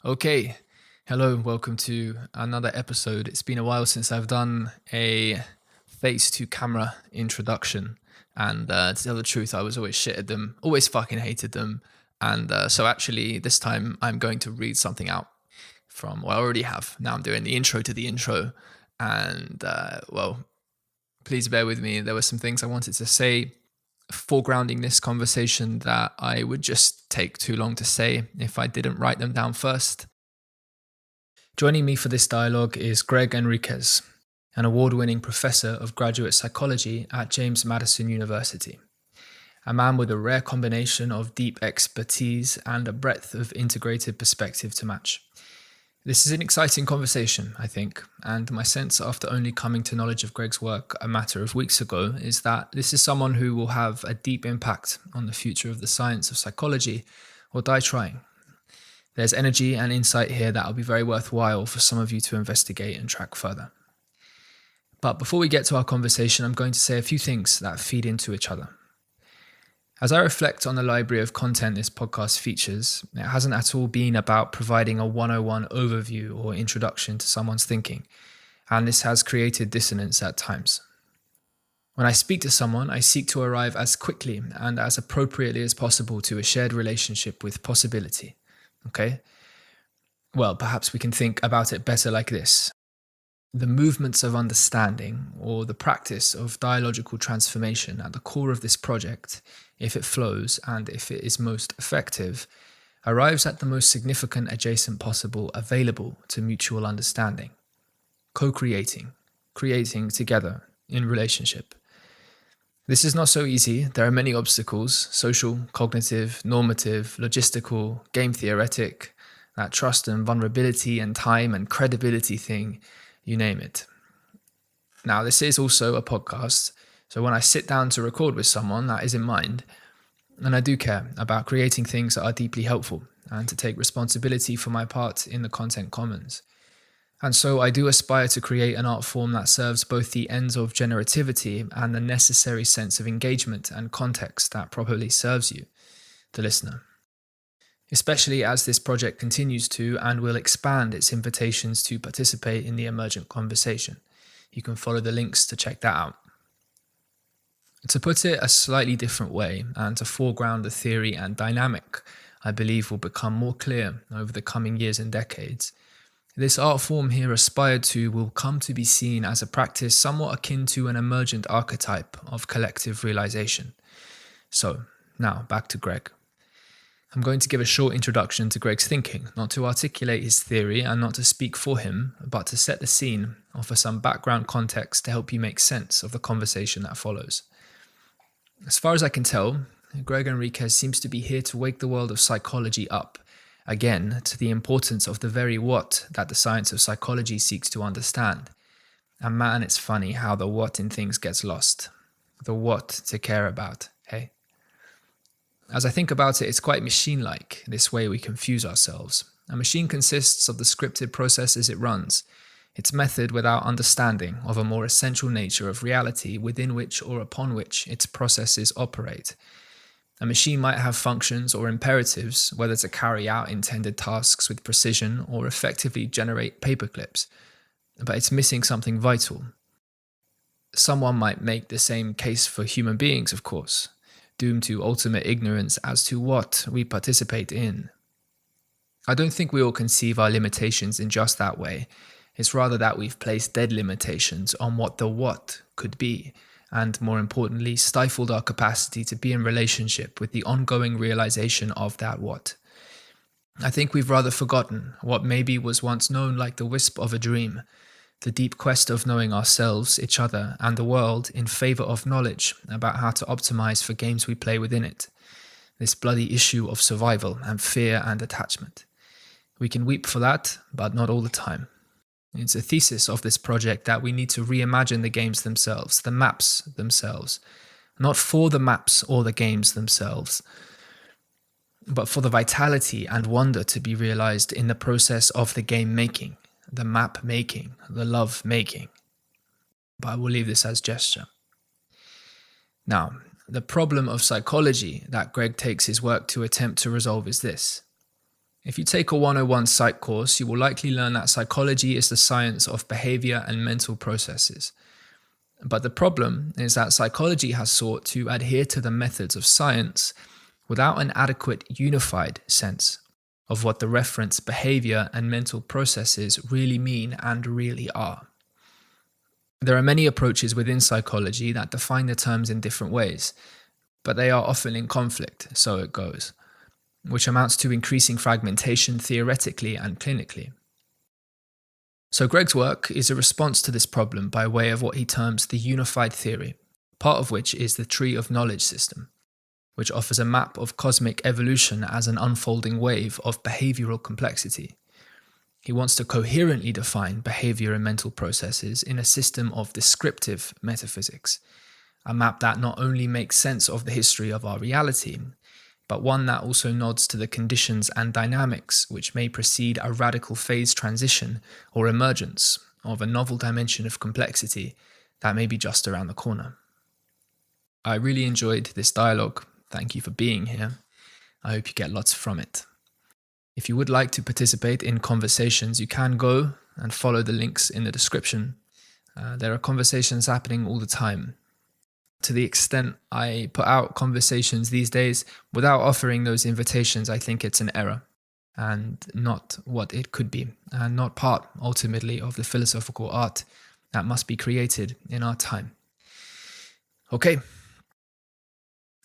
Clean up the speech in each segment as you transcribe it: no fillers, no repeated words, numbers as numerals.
Okay, hello, welcome to another episode. It's been a while since I've done a face to camera introduction, and to tell the truth, I was always shit at them, always fucking hated them. And so, actually, this time I'm going to read something out from what I already have. Now I'm doing the intro to the intro, and please bear with me. There were some things I wanted to say foregrounding this conversation that I would just take too long to say if I didn't write them down first. Joining me for this dialogue is Gregg Henriques, an award-winning professor of graduate psychology at James Madison University, a man with a rare combination of deep expertise and a breadth of integrated perspective to match. This is an exciting conversation, I think, and my sense after only coming to knowledge of Gregg's work a matter of weeks ago is that this is someone who will have a deep impact on the future of the science of psychology or die trying. There's energy and insight here that will be very worthwhile for some of you to investigate and track further. But before we get to our conversation, I'm going to say a few things that feed into each other. As I reflect on the library of content this podcast features, it hasn't at all been about providing a 101 overview or introduction to someone's thinking, and this has created dissonance at times. When I speak to someone, I seek to arrive as quickly and as appropriately as possible to a shared relationship with possibility. Okay? Well, perhaps we can think about it better like this. The movements of understanding, or the practice of dialogical transformation at the core of this project, if it flows and if it is most effective, arrives at the most significant adjacent possible available to mutual understanding. Co-creating, creating together in relationship. This is not so easy. There are many obstacles: social, cognitive, normative, logistical, game theoretic, that trust and vulnerability and time and credibility thing, you name it. Now, this is also a podcast, so when I sit down to record with someone, that is in mind, and I do care about creating things that are deeply helpful and to take responsibility for my part in the content commons. And so I do aspire to create an art form that serves both the ends of generativity and the necessary sense of engagement and context that properly serves you, the listener. Especially as this project continues to and will expand its invitations to participate in the emergent conversation. You can follow the links to check that out. To put it a slightly different way, and to foreground the theory and dynamic I believe will become more clear over the coming years and decades, this art form here aspired to will come to be seen as a practice somewhat akin to an emergent archetype of collective realization. So, now back to Gregg. I'm going to give a short introduction to Gregg's thinking, not to articulate his theory and not to speak for him, but to set the scene, offer some background context to help you make sense of the conversation that follows. As far as I can tell, Gregg Henriques seems to be here to wake the world of psychology up, again, to the importance of the very what that the science of psychology seeks to understand. And man, it's funny how the what in things gets lost. The what to care about, hey? As I think about it, it's quite machine-like, this way we confuse ourselves. A machine consists of the scripted processes it runs, its method without understanding of a more essential nature of reality within which or upon which its processes operate. A machine might have functions or imperatives, whether to carry out intended tasks with precision or effectively generate paperclips, but it's missing something vital. Someone might make the same case for human beings, of course, doomed to ultimate ignorance as to what we participate in. I don't think we all conceive our limitations in just that way. It's rather that we've placed dead limitations on what the what could be, and more importantly, stifled our capacity to be in relationship with the ongoing realization of that what. I think we've rather forgotten what maybe was once known like the wisp of a dream, the deep quest of knowing ourselves, each other, and the world in favor of knowledge about how to optimize for games we play within it. This bloody issue of survival and fear and attachment. We can weep for that, but not all the time. It's a thesis of this project that we need to reimagine the games themselves, the maps themselves. Not for the maps or the games themselves, but for the vitality and wonder to be realized in the process of the game making, the map making, the love making. But I will leave this as gesture. Now, the problem of psychology that Gregg takes his work to attempt to resolve is this. If you take a 101 psych course, you will likely learn that psychology is the science of behavior and mental processes. But the problem is that psychology has sought to adhere to the methods of science without an adequate unified sense of what the reference behavior and mental processes really mean and really are. There are many approaches within psychology that define the terms in different ways, but they are often in conflict, so it goes, which amounts to increasing fragmentation theoretically and clinically. So Gregg's work is a response to this problem by way of what he terms the unified theory, part of which is the tree of knowledge system, which offers a map of cosmic evolution as an unfolding wave of behavioral complexity. He wants to coherently define behavior and mental processes in a system of descriptive metaphysics, a map that not only makes sense of the history of our reality, but one that also nods to the conditions and dynamics which may precede a radical phase transition or emergence of a novel dimension of complexity that may be just around the corner. I really enjoyed this dialogue. Thank you for being here. I hope you get lots from it. If you would like to participate in conversations, you can go and follow the links in the description. There are conversations happening all the time. To the extent I put out conversations these days without offering those invitations, I think it's an error and not what it could be, and not part, ultimately, of the philosophical art that must be created in our time. Okay.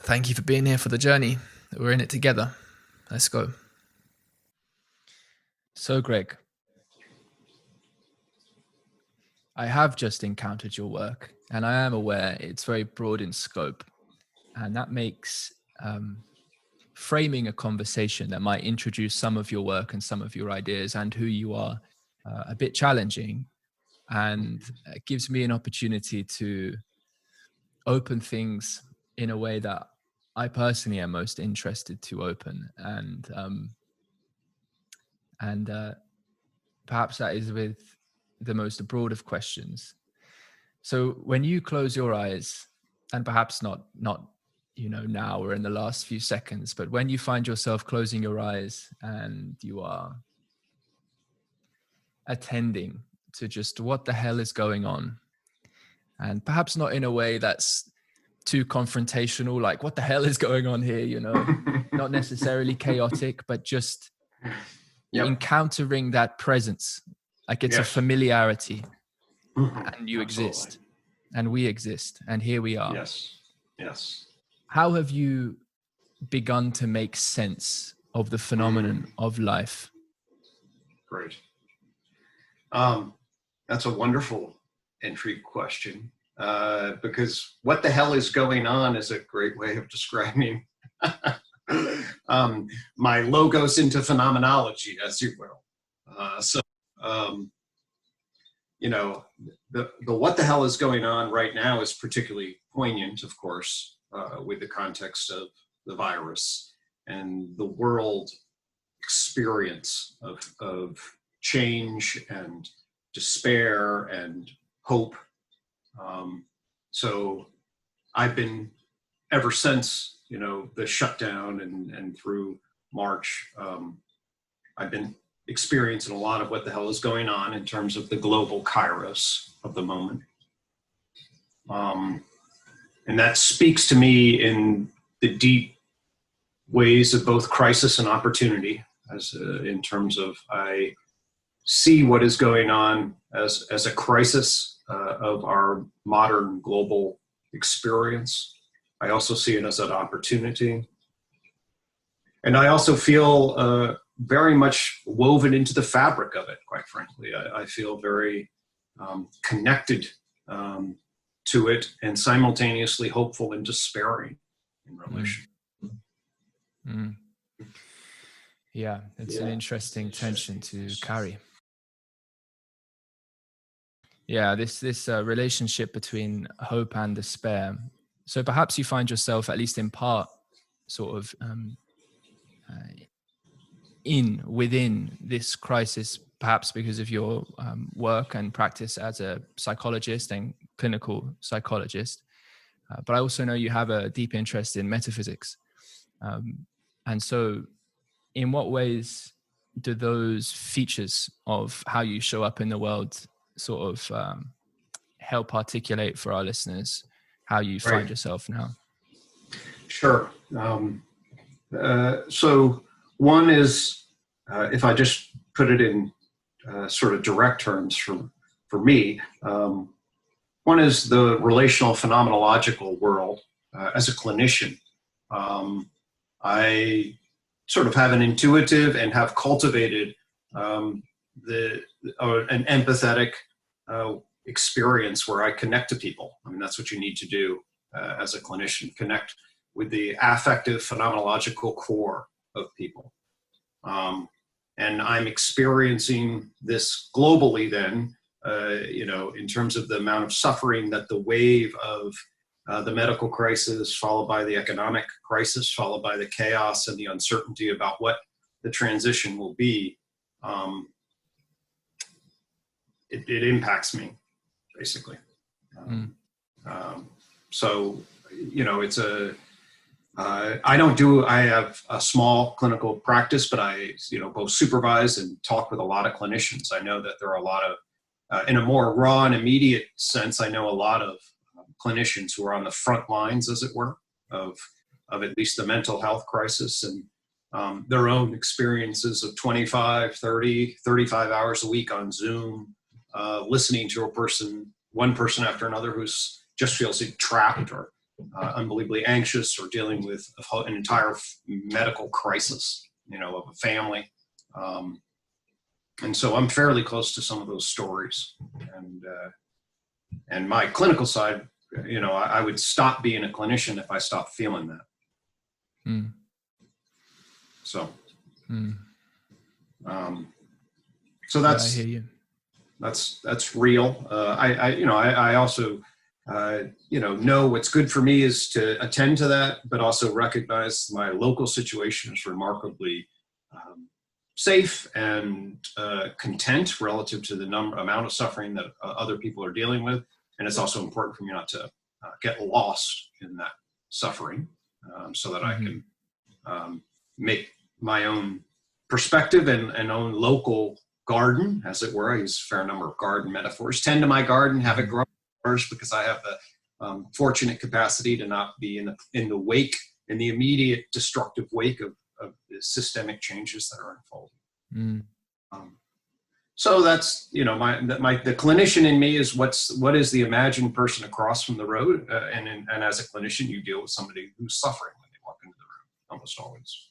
Thank you for being here for the journey. We're in it together. Let's go. So, Gregg, I have just encountered your work, and I am aware it's very broad in scope, and that makes framing a conversation that might introduce some of your work and some of your ideas and who you are a bit challenging, and it gives me an opportunity to open things in a way that I personally am most interested to open, and perhaps that is with the most broad of questions. So when you close your eyes, and perhaps not now or in the last few seconds, but when you find yourself closing your eyes and you are attending to just what the hell is going on, and perhaps not in a way that's too confrontational, like what the hell is going on here, not necessarily chaotic, but just encountering that presence, like it's a familiarity, and you exist, and we exist, and here we are. Yes. How have you begun to make sense of the phenomenon of life? Great. That's a wonderful entry question, because what the hell is going on is a great way of describing my logos into phenomenology, as you will. The what the hell is going on right now is particularly poignant, of course, with the context of the virus and the world experience of change and despair and hope. So I've been, ever since, the shutdown and through March, I've been experiencing a lot of what the hell is going on in terms of the global kairos of the moment. And that speaks to me in the deep ways of both crisis and opportunity, as in terms of I see what is going on as a crisis of our modern global experience. I also see it as an opportunity. And I also feel very much woven into the fabric of it, quite frankly. I feel very connected to it, and simultaneously hopeful and despairing in relation. Yeah, it's an interesting tension to carry. Yeah, this relationship between hope and despair. So perhaps you find yourself, at least in part, sort of within this crisis, perhaps because of your work and practice as a psychologist and clinical psychologist. But I also know you have a deep interest in metaphysics. And so in what ways do those features of how you show up in the world sort of help articulate for our listeners how you find yourself now? Sure. So one is, if I just put it in sort of direct terms for me, one is the relational phenomenological world. As a clinician, I sort of have an intuitive and have cultivated an empathetic experience where I connect to people. I mean, that's what you need to do as a clinician, connect with the affective phenomenological core of people. And I'm experiencing this globally then, in terms of the amount of suffering that the wave of the medical crisis, followed by the economic crisis, followed by the chaos and the uncertainty about what the transition will be, it impacts me, basically. So, it's I have a small clinical practice, but I, both supervise and talk with a lot of clinicians. I know that there are a lot of, in a more raw and immediate sense, I know a lot of clinicians who are on the front lines, as it were, of at least the mental health crisis, and their own experiences of 25, 30, 35 hours a week on Zoom, listening to one person after another who's just feels trapped or unbelievably anxious, or dealing with an entire medical crisis, of a family. And so I'm fairly close to some of those stories. And my clinical side, I would stop being a clinician if I stopped feeling that. So, so that's, I hear you. That's real. I also, know what's good for me is to attend to that, but also recognize my local situation is remarkably safe and content relative to the amount of suffering that other people are dealing with. And it's also important for me not to get lost in that suffering, so that I can make my own perspective and own local garden, as it were. I use a fair number of garden metaphors. Tend to my garden, have it grow first, because I have the fortunate capacity to not be in the immediate destructive wake of the systemic changes that are unfolding. So that's, the clinician in me is what is the imagined person across from the road, and as a clinician, you deal with somebody who's suffering when they walk into the room, almost always.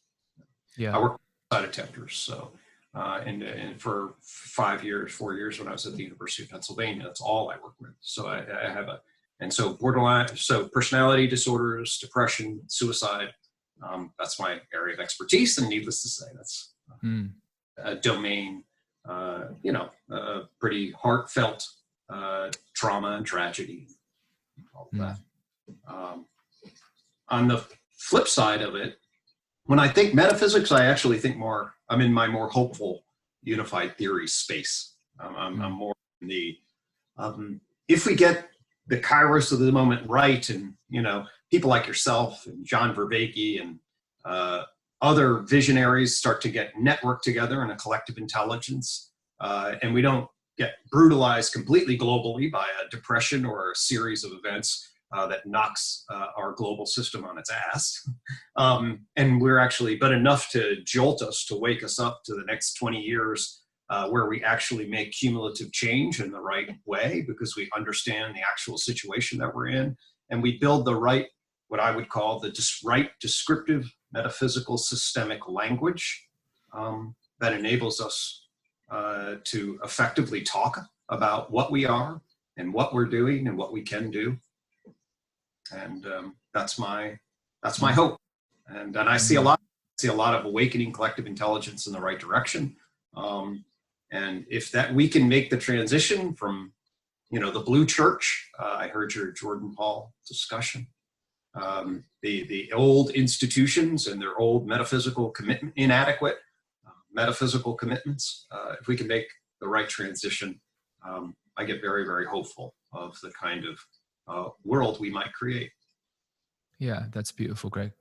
Yeah, I work with side detectors, so and for 4 years when I was at the University of Pennsylvania, that's all I work with. So I have so borderline, so personality disorders, depression, suicide. That's my area of expertise, and needless to say, that's a domain. Pretty heartfelt trauma and tragedy, all of that. On the flip side of it, when I think metaphysics, I actually think I'm in my more hopeful unified theory space. I'm more in the, if we get the kairos of the moment right, and, people like yourself and John Vervaeke and other visionaries start to get networked together in a collective intelligence, and we don't get brutalized completely globally by a depression or a series of events that knocks our global system on its ass. And we're actually, but enough to jolt us, to wake us up to the next 20 years where we actually make cumulative change in the right way, because we understand the actual situation that we're in, and we build the right, what I would call the right descriptive metaphysical systemic language that enables us to effectively talk about what we are and what we're doing and what we can do. And that's my hope. And I see a lot of awakening collective intelligence in the right direction. And if that we can make the transition from, the blue church, I heard your Jordan Paul discussion, the old institutions and their old metaphysical commitment, inadequate metaphysical commitments. If we can make the right transition, I get very, very hopeful of the kind of world we might create. Yeah, that's beautiful, Gregg.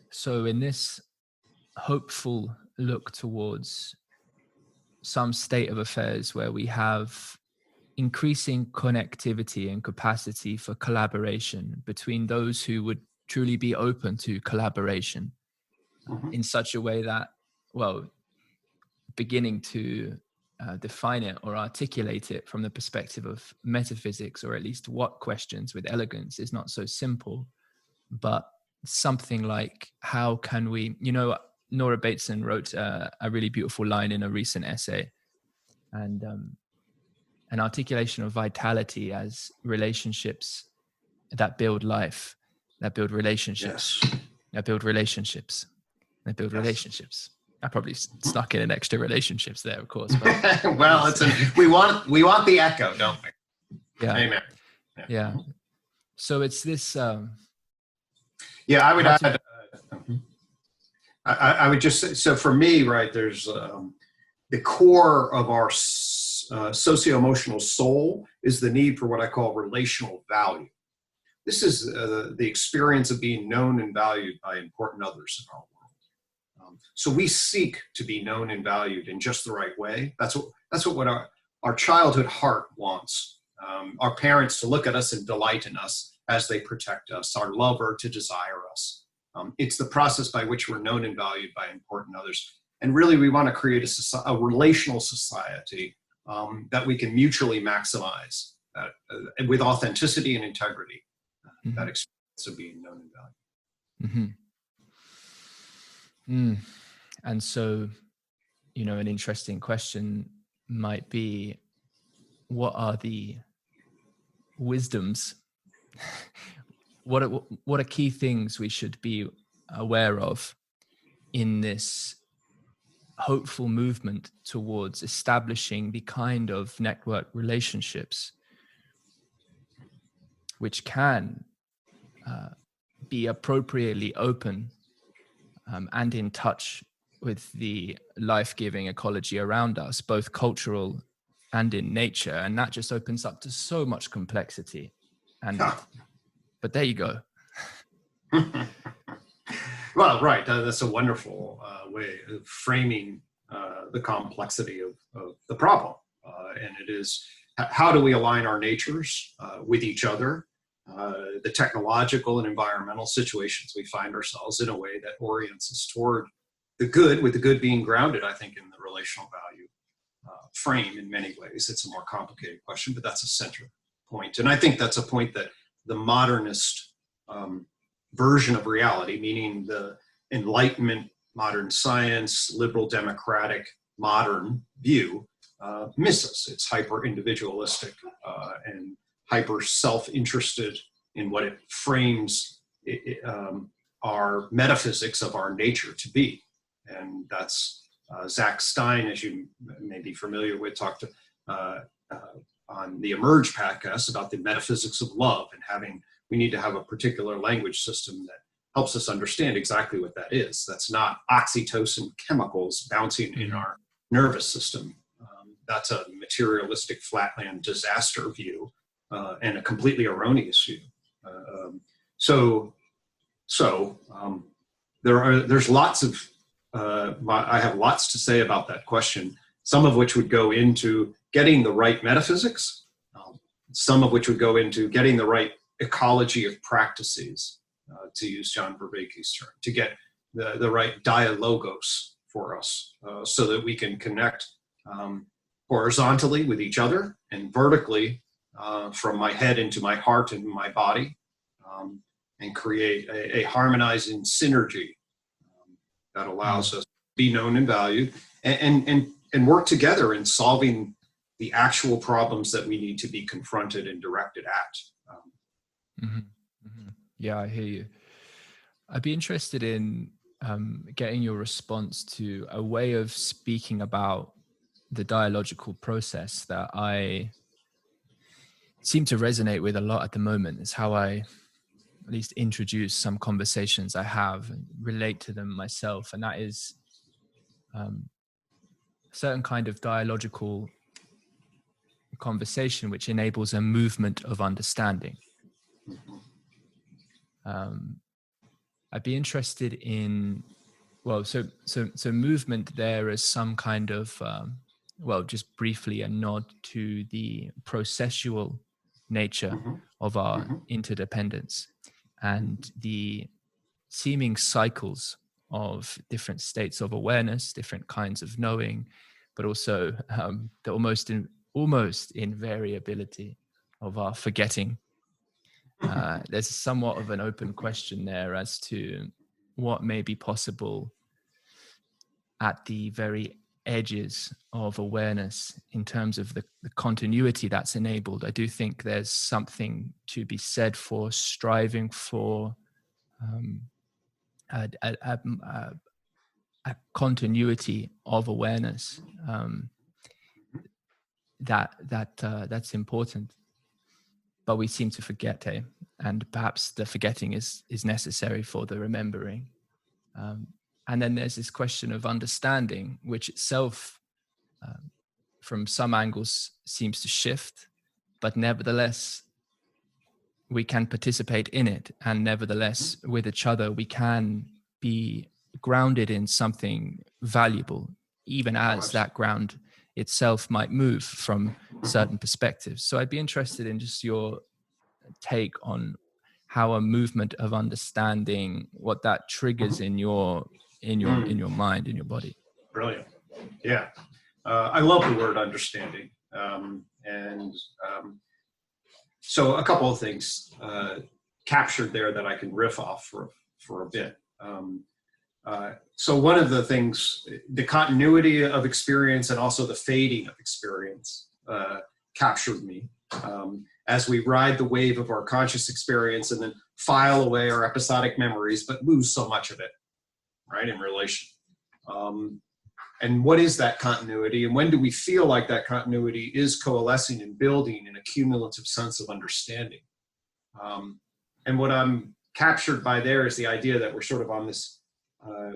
So in this hopeful look towards some state of affairs where we have increasing connectivity and capacity for collaboration between those who would truly be open to collaboration in such a way that, well, beginning to define it or articulate it from the perspective of metaphysics, or at least what questions with elegance, is not so simple, but something like, how can we, Nora Bateson wrote a really beautiful line in a recent essay, and an articulation of vitality as relationships that build life, that build relationships, that build relationships, that build relationships. I probably stuck in an extra relationships there, of course. But well, we want the echo, don't we? Yeah. Amen. Yeah. So it's this. I would add. I would just say, so for me, right, there's the core of our socio-emotional soul is the need for what I call relational value. This is the experience of being known and valued by important others in our world. So we seek to be known and valued in just the right way. That's what our childhood heart wants. Our parents to look at us and delight in us as they protect us, our lover to desire us. It's the process by which we're known and valued by important others. And really, we want to create a relational society that we can mutually maximize with authenticity and integrity, that experience of being known and valued. And so, an interesting question might be, what are the wisdoms? What are key things we should be aware of in this hopeful movement towards establishing the kind of network relationships which can be appropriately open and in touch with the life-giving ecology around us, both cultural and in nature? And that just opens up to so much complexity. But there you go. Well, right. That's a wonderful way of framing the complexity of the problem. And it is, how do we align our natures with each other, the technological and environmental situations we find ourselves in, a way that orients us toward the good, with the good being grounded, I think, in the relational value frame in many ways. It's a more complicated question, but that's a center point. And I think that's a point that the modernist version of reality, meaning the Enlightenment, modern science, liberal democratic, modern view, misses. It's hyper-individualistic and hyper-self-interested in what it frames our metaphysics of our nature to be. And that's Zach Stein, as you may be familiar with, talked on the Emerge podcast about the metaphysics of love, and we need to have a particular language system that helps us understand exactly what that is. That's not oxytocin chemicals bouncing in our nervous system. That's a materialistic flatland disaster view and a completely erroneous view. There's lots of, I have lots to say about that question, some of which would go into getting the right metaphysics, some of which would go into getting the right ecology of practices, to use John Vervaeke's term, to get the right dialogos for us, so that we can connect horizontally with each other and vertically from my head into my heart and my body, and create a harmonizing synergy that allows us to be known and valued and work together in solving the actual problems that we need to be confronted and directed at. Yeah, I hear you. I'd be interested in getting your response to a way of speaking about the dialogical process that I seem to resonate with a lot at the moment. Is how I at least introduce some conversations I have and relate to them myself. And that is a certain kind of dialogical conversation which enables a movement of understanding. I'd be interested in, well, so movement there as some kind of, well, just briefly a nod to the processual nature Mm-hmm. of our Mm-hmm. interdependence and the seeming cycles of different states of awareness, different kinds of knowing, but also the almost invariability of our forgetting. There's somewhat of an open question there as to what may be possible at the very edges of awareness in terms of the continuity that's enabled. I do think there's something to be said for striving for a continuity of awareness that's important, but we seem to forget, and perhaps the forgetting is necessary for the remembering. And then there's this question of understanding, which itself, from some angles, seems to shift, but nevertheless, we can participate in it. And nevertheless, with each other, we can be grounded in something valuable, even as that ground itself might move from certain perspectives. So I'd be interested in just your take on how a movement of understanding, what that triggers in your mind, in your body. Brilliant. Yeah. I love the word understanding. So a couple of things captured there that I can riff off for a bit. So one of the things, the continuity of experience and also the fading of experience captured me as we ride the wave of our conscious experience and then file away our episodic memories, but lose so much of it, right, in relation. And what is that continuity? And when do we feel like that continuity is coalescing and building in a cumulative sense of understanding? And what I'm captured by there is the idea that we're sort of on this,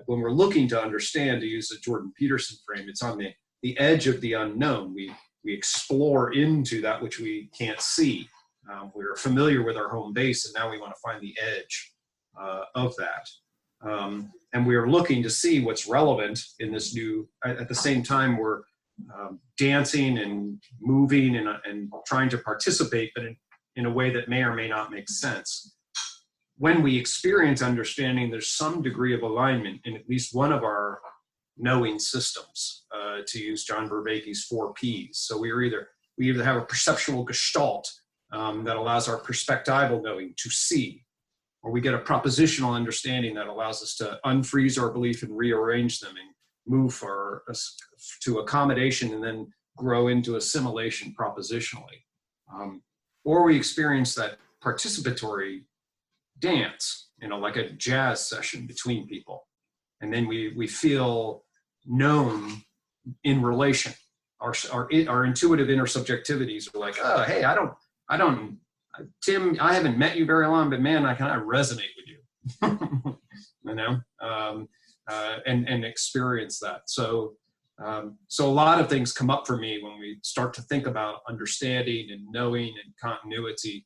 when we're looking to understand, to use the Jordan Peterson frame, it's on the edge of the unknown. We explore into that which we can't see. We're familiar with our home base, and now we want to find the edge of that. And we are looking to see what's relevant in this new, at the same time we're dancing and moving and trying to participate, but in a way that may or may not make sense. When we experience understanding, there's some degree of alignment in at least one of our knowing systems, to use John Vervaeke's 4 Ps. So we either have a perceptual gestalt that allows our perspectival knowing to see, or we get a propositional understanding that allows us to unfreeze our belief and rearrange them and move to accommodation and then grow into assimilation propositionally. Or we experience that participatory dance, like a jazz session between people. And then we feel known in relation. Our intuitive intersubjectivities are like, oh, hey, Tim, I haven't met you very long, but man, I kind of resonate with you, and experience that. So a lot of things come up for me when we start to think about understanding and knowing and continuity.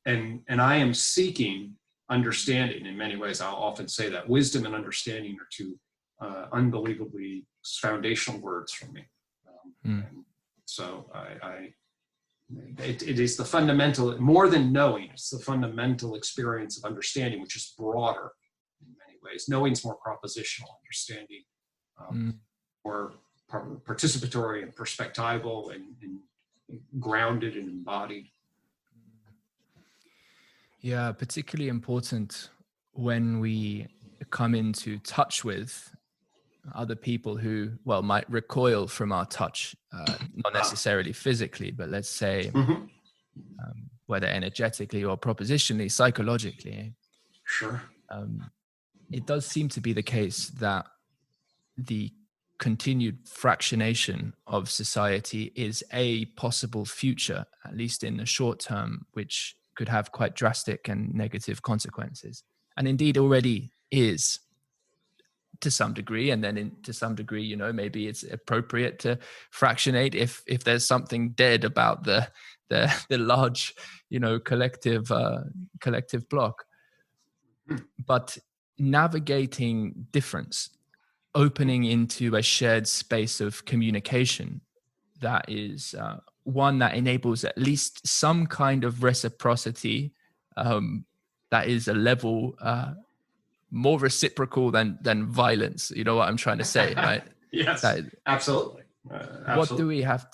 And I am seeking understanding in many ways. I'll often say that wisdom and understanding are two unbelievably foundational words for me. So it is the fundamental, more than knowing, it's the fundamental experience of understanding, which is broader in many ways. Knowing's more propositional, understanding more participatory and perspectival and grounded and embodied. Yeah, particularly important when we come into touch with other people who, well, might recoil from our touch, not necessarily physically, but let's say whether energetically or propositionally, psychologically. Sure. It does seem to be the case that the continued fractionation of society is a possible future, at least in the short term, which could have quite drastic and negative consequences. And indeed already is, to some degree. And then to some degree, maybe it's appropriate to fractionate if there's something dead about the the large, collective block. But navigating difference, opening into a shared space of communication that is one that enables at least some kind of reciprocity, that is a level more reciprocal than violence. You know what I'm trying to say, right? Yes, absolutely. What do we have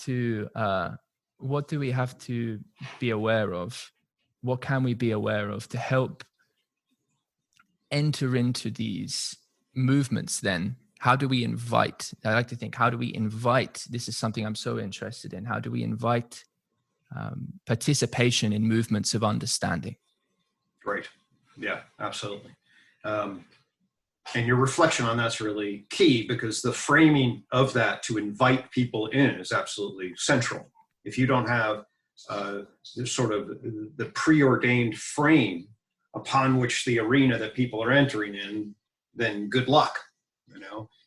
to be aware of? What can we be aware of to help enter into these movements then? How do we invite? I like to think, how do we invite? This is something I'm so interested in. How do we invite participation in movements of understanding? Great. Yeah, absolutely. And your reflection on that's really key, because the framing of that to invite people in is absolutely central. If you don't have sort of the preordained frame upon which the arena that people are entering in, then good luck,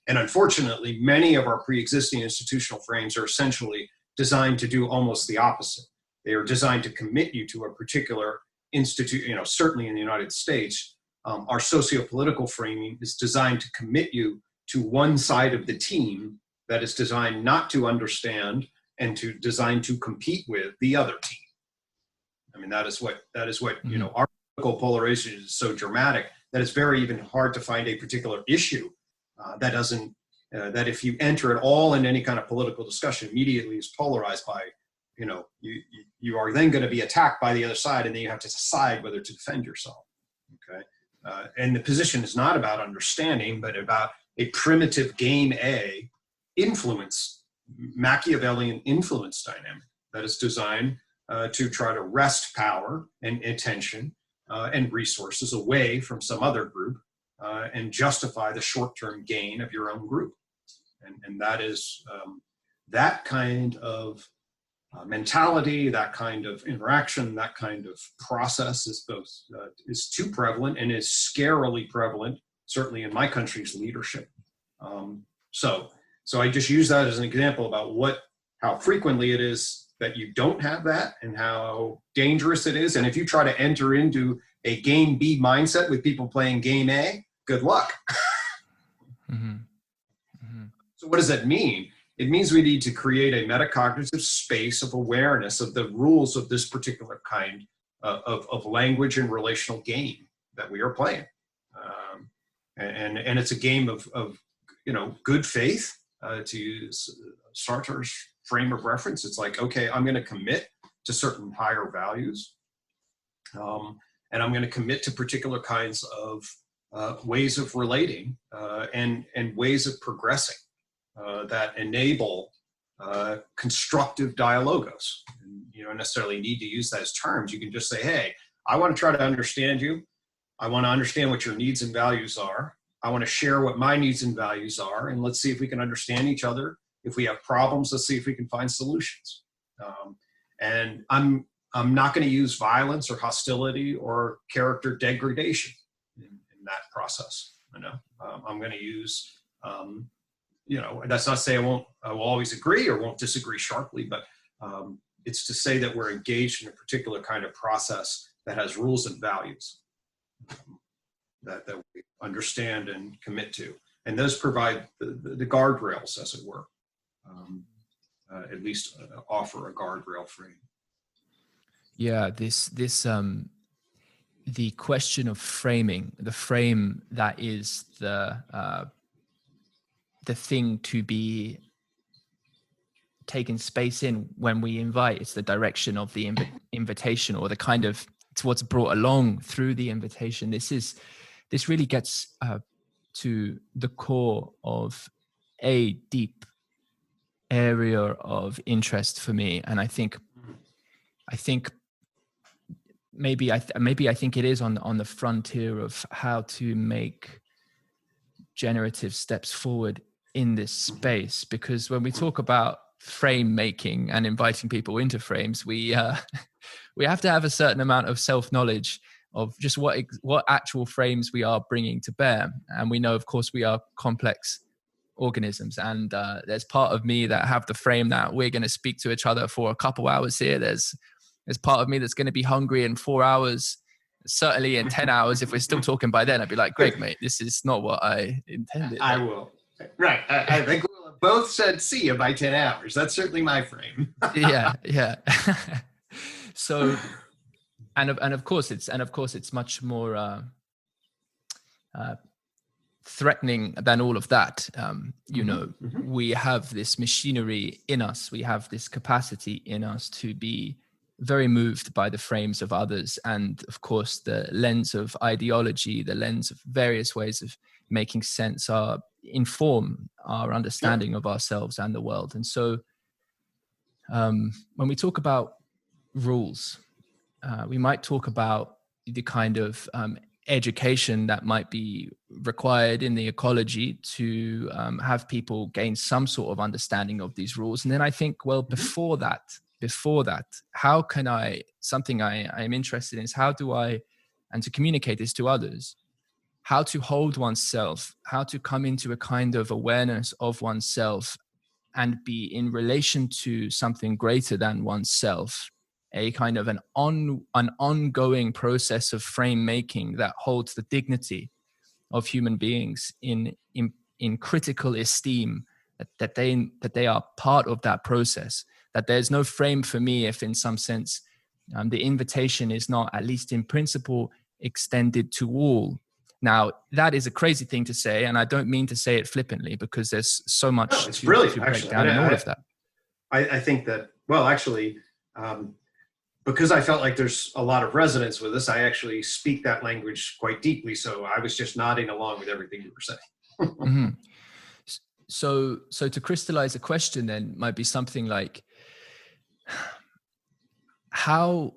And unfortunately, many of our pre-existing institutional frames are essentially designed to do almost the opposite. They are designed to commit you to a particular institute, certainly in the United States. Our socio-political framing is designed to commit you to one side of the team that is designed not to understand and designed to compete with the other team. I mean, that is what our political polarization is so dramatic that it's very even hard to find a particular issue that if you enter at all in any kind of political discussion, immediately is polarized by, you are then going to be attacked by the other side, and then you have to decide whether to defend yourself. Okay. And the position is not about understanding, but about a primitive game A influence, Machiavellian influence dynamic that is designed to try to wrest power and attention and resources away from some other group and justify the short-term gain of your own group. And that is that kind of mentality, that kind of interaction, that kind of process is too prevalent and is scarily prevalent, certainly in my country's leadership. So I just use that as an example about how frequently it is that you don't have that and how dangerous it is. And if you try to enter into a game B mindset with people playing game A, good luck. Mm-hmm. Mm-hmm. So what does that mean? It means we need to create a metacognitive space of awareness of the rules of this particular kind of language and relational game that we are playing. And it's a game of good faith, to use Sartre's frame of reference. It's like, okay, I'm going to commit to certain higher values. And I'm going to commit to particular kinds of ways of relating and ways of progressing that enable constructive dialogos. And you don't necessarily need to use those terms. You can just say, hey, I want to try to understand you. I want to understand what your needs and values are. I want to share what my needs and values are. And let's see if we can understand each other. If we have problems, let's see if we can find solutions. And I'm not going to use violence or hostility or character degradation in that process. I'm going to use, that's not to say I will always agree or won't disagree sharply, but it's to say that we're engaged in a particular kind of process that has rules and values that we understand and commit to. And those provide the guardrails, as it were, at least offer a guardrail frame. Yeah, the question of framing, the frame that is the thing to be taken space in when we invite. It's the direction of the invitation, or it's what's brought along through the invitation. This really gets to the core of a deep area of interest for me, and I think maybe I think it is on the frontier of how to make generative steps forward in this space. Because when we talk about frame making and inviting people into frames, we have to have a certain amount of self-knowledge of just what actual frames we are bringing to bear. And we know, of course, we are complex organisms, and there's part of me that have the frame that we're going to speak to each other for a couple hours here. There's There's part of me that's going to be hungry in 4 hours, certainly in 10 hours. If we're still talking by then, I'd be like, Greg, mate, this is not what I intended. I will. Right. I think we'll have both said see you by 10 hours. That's certainly my frame. Yeah. So, and of course it's much more threatening than all of that. We have this machinery in us. We have this capacity in us to be very moved by the frames of others. And of course, the lens of ideology, the lens of various ways of making sense inform our understanding of ourselves and the world. And so when we talk about rules, we might talk about the kind of education that might be required in the ecology to have people gain some sort of understanding of these rules. And then I think, well, before that, how can something I'm interested in is how do I, and to communicate this to others, how to hold oneself, how to come into a kind of awareness of oneself and be in relation to something greater than oneself, a kind of an ongoing process of frame making that holds the dignity of human beings in critical esteem, that they are part of that process, that there's no frame for me if in some sense the invitation is not, at least in principle, extended to all. Now, that is a crazy thing to say, and I don't mean to say it flippantly, because there's so much it's to brilliant, break actually. down in all of that. I think that, well, actually, because I felt like there's a lot of resonance with us, I actually speak that language quite deeply. So I was just nodding along with everything you were saying. Mm-hmm. So to crystallize a question then might be something like, how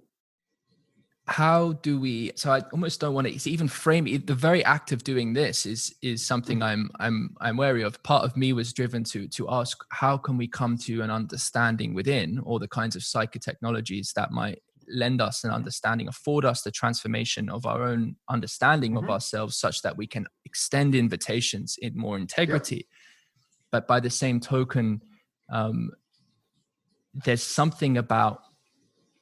do we, so I almost don't want to even frame it. The very act of doing this is something I'm wary of. Part of me was driven to ask, how can we come to an understanding within, or the kinds of psychotechnologies that might lend us an understanding, afford us the transformation of our own understanding of ourselves, such that we can extend invitations in more integrity. But by the same token, there's something about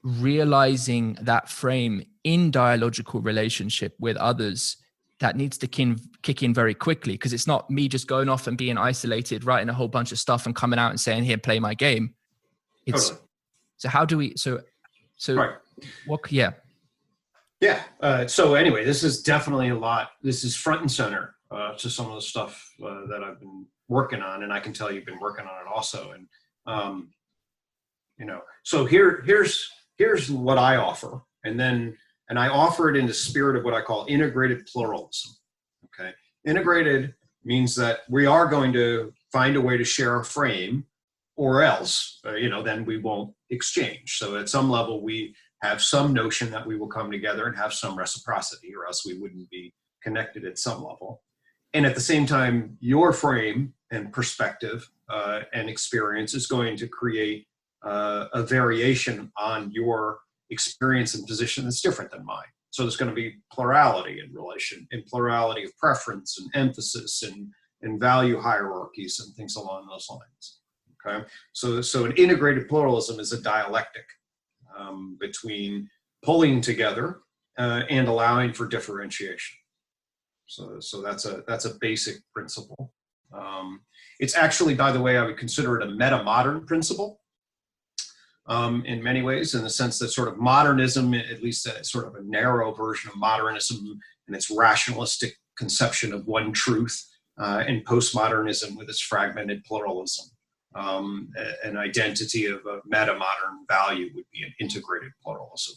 realizing that frame in dialogical relationship with others that needs to kick in very quickly, because it's not me just going off and being isolated, writing a whole bunch of stuff and coming out and saying, here, play my game. It's totally. So how do we, so right. What, so anyway, this is definitely a lot. This is front and center to some of the stuff that I've been working on, and I can tell you've been working on it also. And, so here's what I offer. And I offer it in the spirit of what I call integrative pluralism. Okay. Integrated means that we are going to find a way to share a frame, or else, then we won't exchange. So at some level, we have some notion that we will come together and have some reciprocity, or else we wouldn't be connected at some level. And at the same time, your frame and perspective and experience is going to create a variation on your experience and position that's different than mine. So there's going to be plurality in relation, and plurality of preference and emphasis and value hierarchies and things along those lines. Okay, so an integrated pluralism is a dialectic between pulling together and allowing for differentiation. So that's a basic principle. It's actually, by the way, I would consider it a meta-modern principle. In many ways, in the sense that sort of modernism, at least a sort of a narrow version of modernism and its rationalistic conception of one truth, and postmodernism with its fragmented pluralism. An identity of a meta-modern value would be an integrated pluralism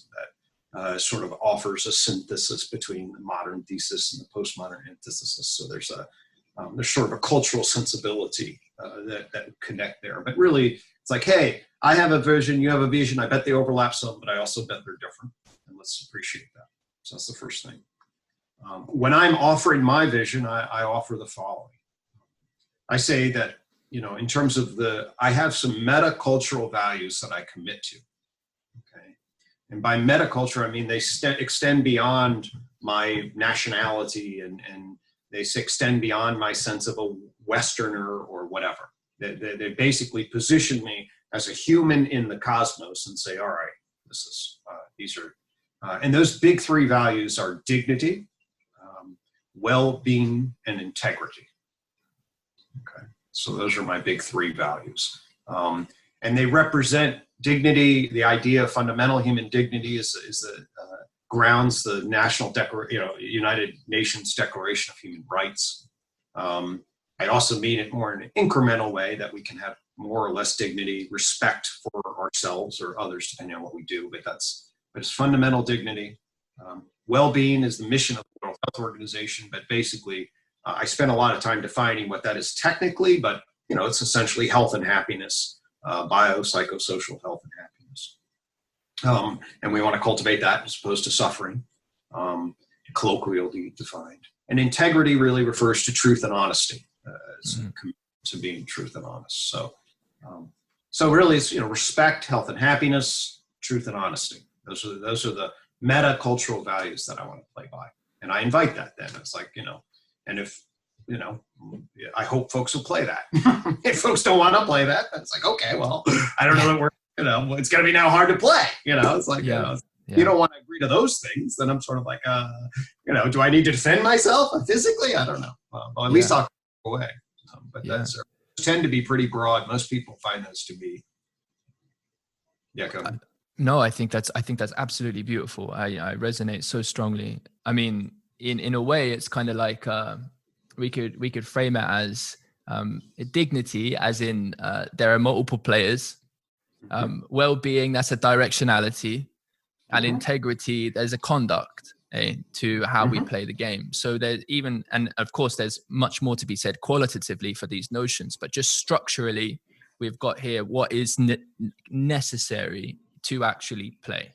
that sort of offers a synthesis between the modern thesis and the postmodern antithesis. So there's sort of a cultural sensibility that would connect there. But really, it's like, hey, I have a vision, you have a vision. I bet they overlap some, but I also bet they're different. And let's appreciate that. So that's the first thing. When I'm offering my vision, I offer the following. I say that, in terms of I have some metacultural values that I commit to. Okay. And by metaculture, I mean they extend beyond my nationality and they extend beyond my sense of a Westerner or whatever. They basically position me as a human in the cosmos and say, all right, this is These are, and those big three values are dignity, well-being, and integrity. Okay, so those are my big three values. And they represent dignity. The idea of fundamental human dignity is the grounds the United Nations Declaration of Human Rights. I also mean it more in an incremental way, that we can have more or less dignity, respect for ourselves or others, depending on what we do. But it's fundamental dignity. Well-being is the mission of the World Health Organization, but basically, I spent a lot of time defining what that is technically, but it's essentially health and happiness, biopsychosocial health and happiness. And we want to cultivate that as opposed to suffering, colloquially defined. And integrity really refers to truth and honesty, to being truth and honest. So really, it's respect, health and happiness, truth and honesty. Those are the meta cultural values that I want to play by, and I invite that. Then it's like and if I hope folks will play that. If folks don't want to play that, it's like, okay, well, I don't know that we're it's going to be now hard to play. It's like you don't want to agree to those things, then I'm sort of like, do I need to defend myself physically? I don't know. Well, at least I'll go away. But that's tend to be pretty broad. Most people find those to be. Yeah, go ahead. No, I think that's absolutely beautiful. I resonate so strongly. I mean, in a way, it's kind of like we could frame it as dignity, as in there are multiple players. Well-being, that's a directionality, and integrity, there's a conduct to how we play the game. So there's and of course, there's much more to be said qualitatively for these notions, but just structurally, we've got here what is necessary to actually play.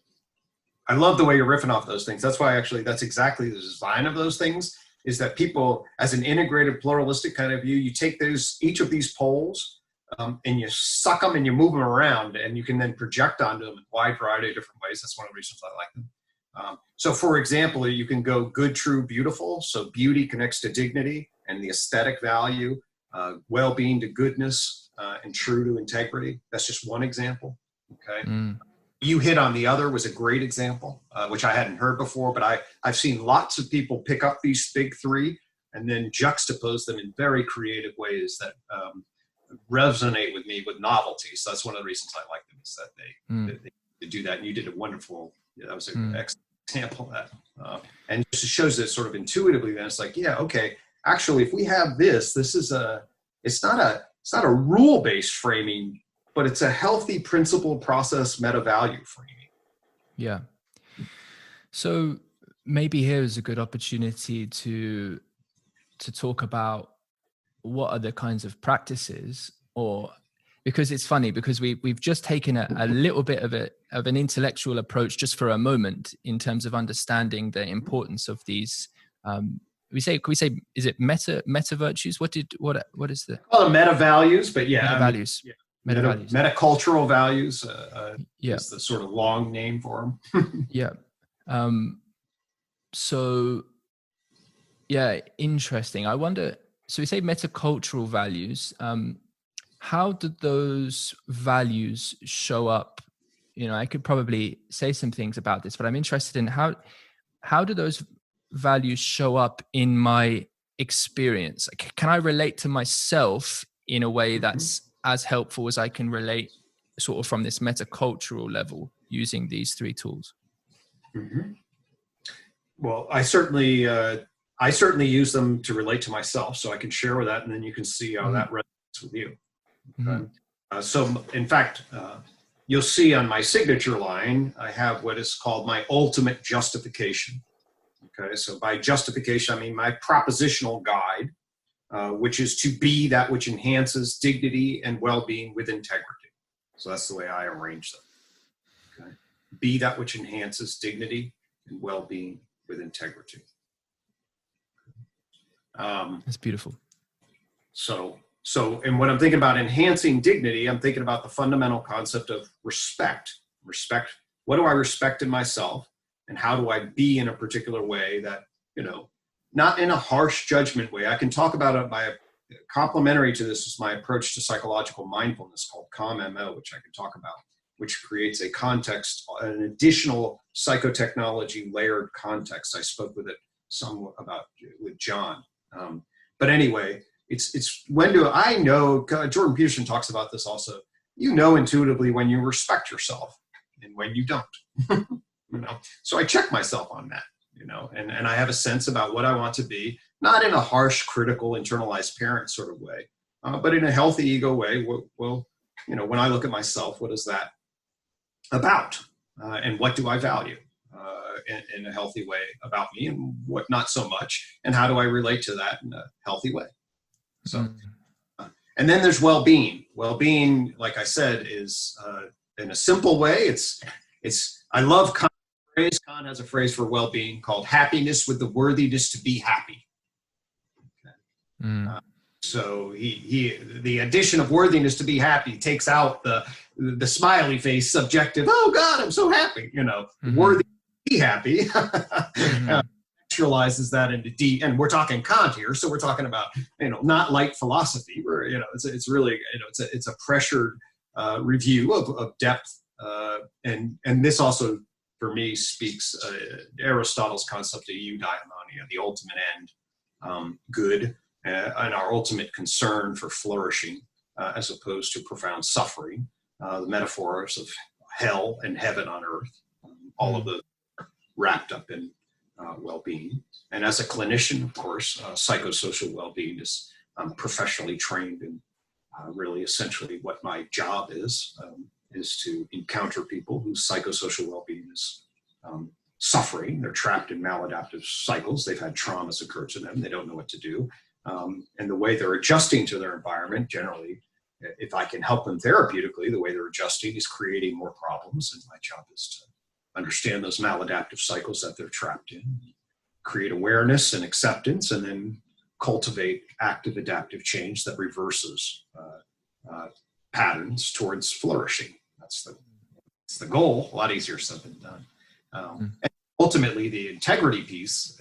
I love the way you're riffing off those things. That's why that's exactly the design of those things, is that people, as an integrative pluralistic kind of view, you take each of these poles and you suck them and you move them around, and you can then project onto them in a wide variety of different ways. That's one of the reasons I like them. So for example, you can go good, true, beautiful. So beauty connects to dignity and the aesthetic value, well-being to goodness, and true to integrity. That's just one example. Okay. You hit on the other was a great example, which I hadn't heard before, but I've seen lots of people pick up these big three and then juxtapose them in very creative ways that resonate with me with novelty. So that's one of the reasons I like them, is that they do that. And you did a wonderful, that was an excellent example of that. And it just shows that sort of intuitively, then it's like, okay, actually, if we have this is it's not a rule-based framing, but it's a healthy principle, process, meta value framing. Yeah. So maybe here is a good opportunity to talk about what are the kinds of practices, or because it's funny, because we've just taken a little bit of an intellectual approach just for a moment in terms of understanding the importance of these. Can we say is it meta virtues? What is the? Well, meta values, but meta values. Metacultural values is the sort of long name for them. Yeah. So, interesting. I wonder, so we say metacultural values. How do those values show up? I could probably say some things about this, but I'm interested in how do those values show up in my experience? Can I relate to myself in a way that's as helpful as I can relate sort of from this metacultural level using these three tools? Well, I certainly use them to relate to myself, so I can share with that, and then you can see how that resonates with you. So in fact, you'll see on my signature line, I have what is called my ultimate justification. Okay, so by justification, I mean my propositional guide, which is to be that which enhances dignity and well-being with integrity. So that's the way I arrange them. Okay? Be that which enhances dignity and well-being with integrity. That's beautiful. So, and when I'm thinking about enhancing dignity, I'm thinking about the fundamental concept of respect. Respect. What do I respect in myself? And how do I be in a particular way that, not in a harsh judgment way. I can talk about it by complementary to this is my approach to psychological mindfulness called CalmMO, which I can talk about. which creates a context, an additional psychotechnology layered context. I spoke with it some about with John. But anyway, it's when do I know, Jordan Peterson talks about this also, you know intuitively when you respect yourself and when you don't. So I check myself on that, and I have a sense about what I want to be, not in a harsh, critical, internalized parent sort of way, but in a healthy ego way. Well, when I look at myself, what is that about? And what do I value in a healthy way about me, and what not so much? And how do I relate to that in a healthy way? So, and then there's well-being. Well-being, like I said, is in a simple way. I love Kant's phrase. Kant has a phrase for well-being called happiness with the worthiness to be happy. Okay. So the addition of worthiness to be happy takes out the smiley face subjective. Oh God, I'm so happy. Worthy to be happy. Actualizes that into deep, and we're talking Kant here, so we're talking about not light philosophy. Where it's really it's a pressured review of depth, and this also for me speaks Aristotle's concept of eudaimonia, the ultimate end, good. And our ultimate concern for flourishing, as opposed to profound suffering, the metaphors of hell and heaven on earth, all of those wrapped up in well-being. And as a clinician, of course, psychosocial well-being is professionally trained in really essentially what my job is to encounter people whose psychosocial well-being is suffering. They're trapped in maladaptive cycles. They've had traumas occur to them. They don't know what to do. And the way they're adjusting to their environment, generally, if I can help them therapeutically, the way they're adjusting is creating more problems. And my job is to understand those maladaptive cycles that they're trapped in, create awareness and acceptance, and then cultivate active adaptive change that reverses patterns towards flourishing. That's the goal. A lot easier said than done. And ultimately, the integrity piece,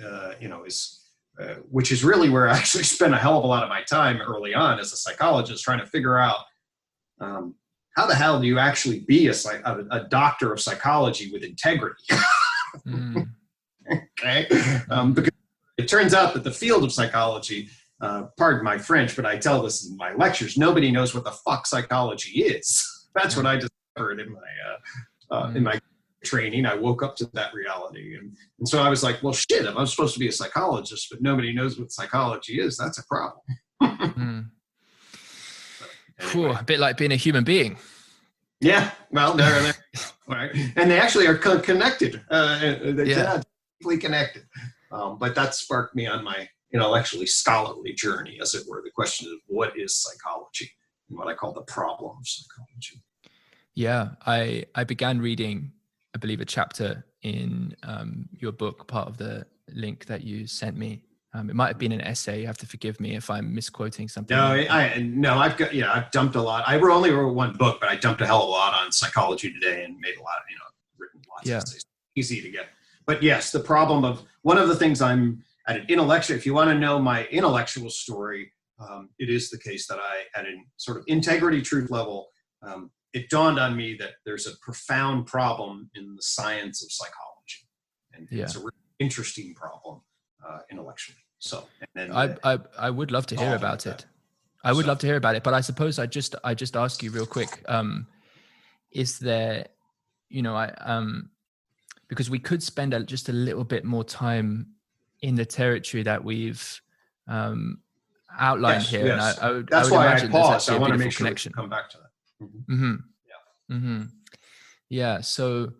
is which is really where I actually spent a hell of a lot of my time early on as a psychologist, trying to figure out how the hell do you actually be a doctor of psychology with integrity? Okay, because it turns out that the field of psychology, pardon my French, but I tell this in my lectures, nobody knows what the fuck psychology is. That's what I discovered in my training. I woke up to that reality. And so I was like, well, shit, if I'm supposed to be a psychologist, but nobody knows what psychology is, that's a problem. Anyway. A bit like being a human being. Yeah, well, they're right. And they actually are connected. They're deeply connected. But that sparked me on my intellectually scholarly journey, as it were. The question of what is psychology and what I call the problem of psychology. Yeah, I began reading, I believe, a chapter in your book, part of the link that you sent me. It might have been an essay. You have to forgive me if I'm misquoting something. No, I've dumped a lot. I only wrote one book, but I dumped a hell of a lot on Psychology Today and made a lot, written lots of essays. Easy to get. But yes, the problem of one of the things I'm at an intellectual, if you want to know my intellectual story, it is the case that I, at a sort of integrity truth level, it dawned on me that there's a profound problem in the science of psychology. And it's a really interesting problem intellectually. So, and then I would love to hear about it. I would love to hear about it, but I suppose I just ask you real quick, is there, because we could spend just a little bit more time in the territory that we've outlined here. Yes. And I would I imagine paused. I want to make sure connection. We come back to that. Mm-hmm. Yeah. Mm-hmm. Yeah. So,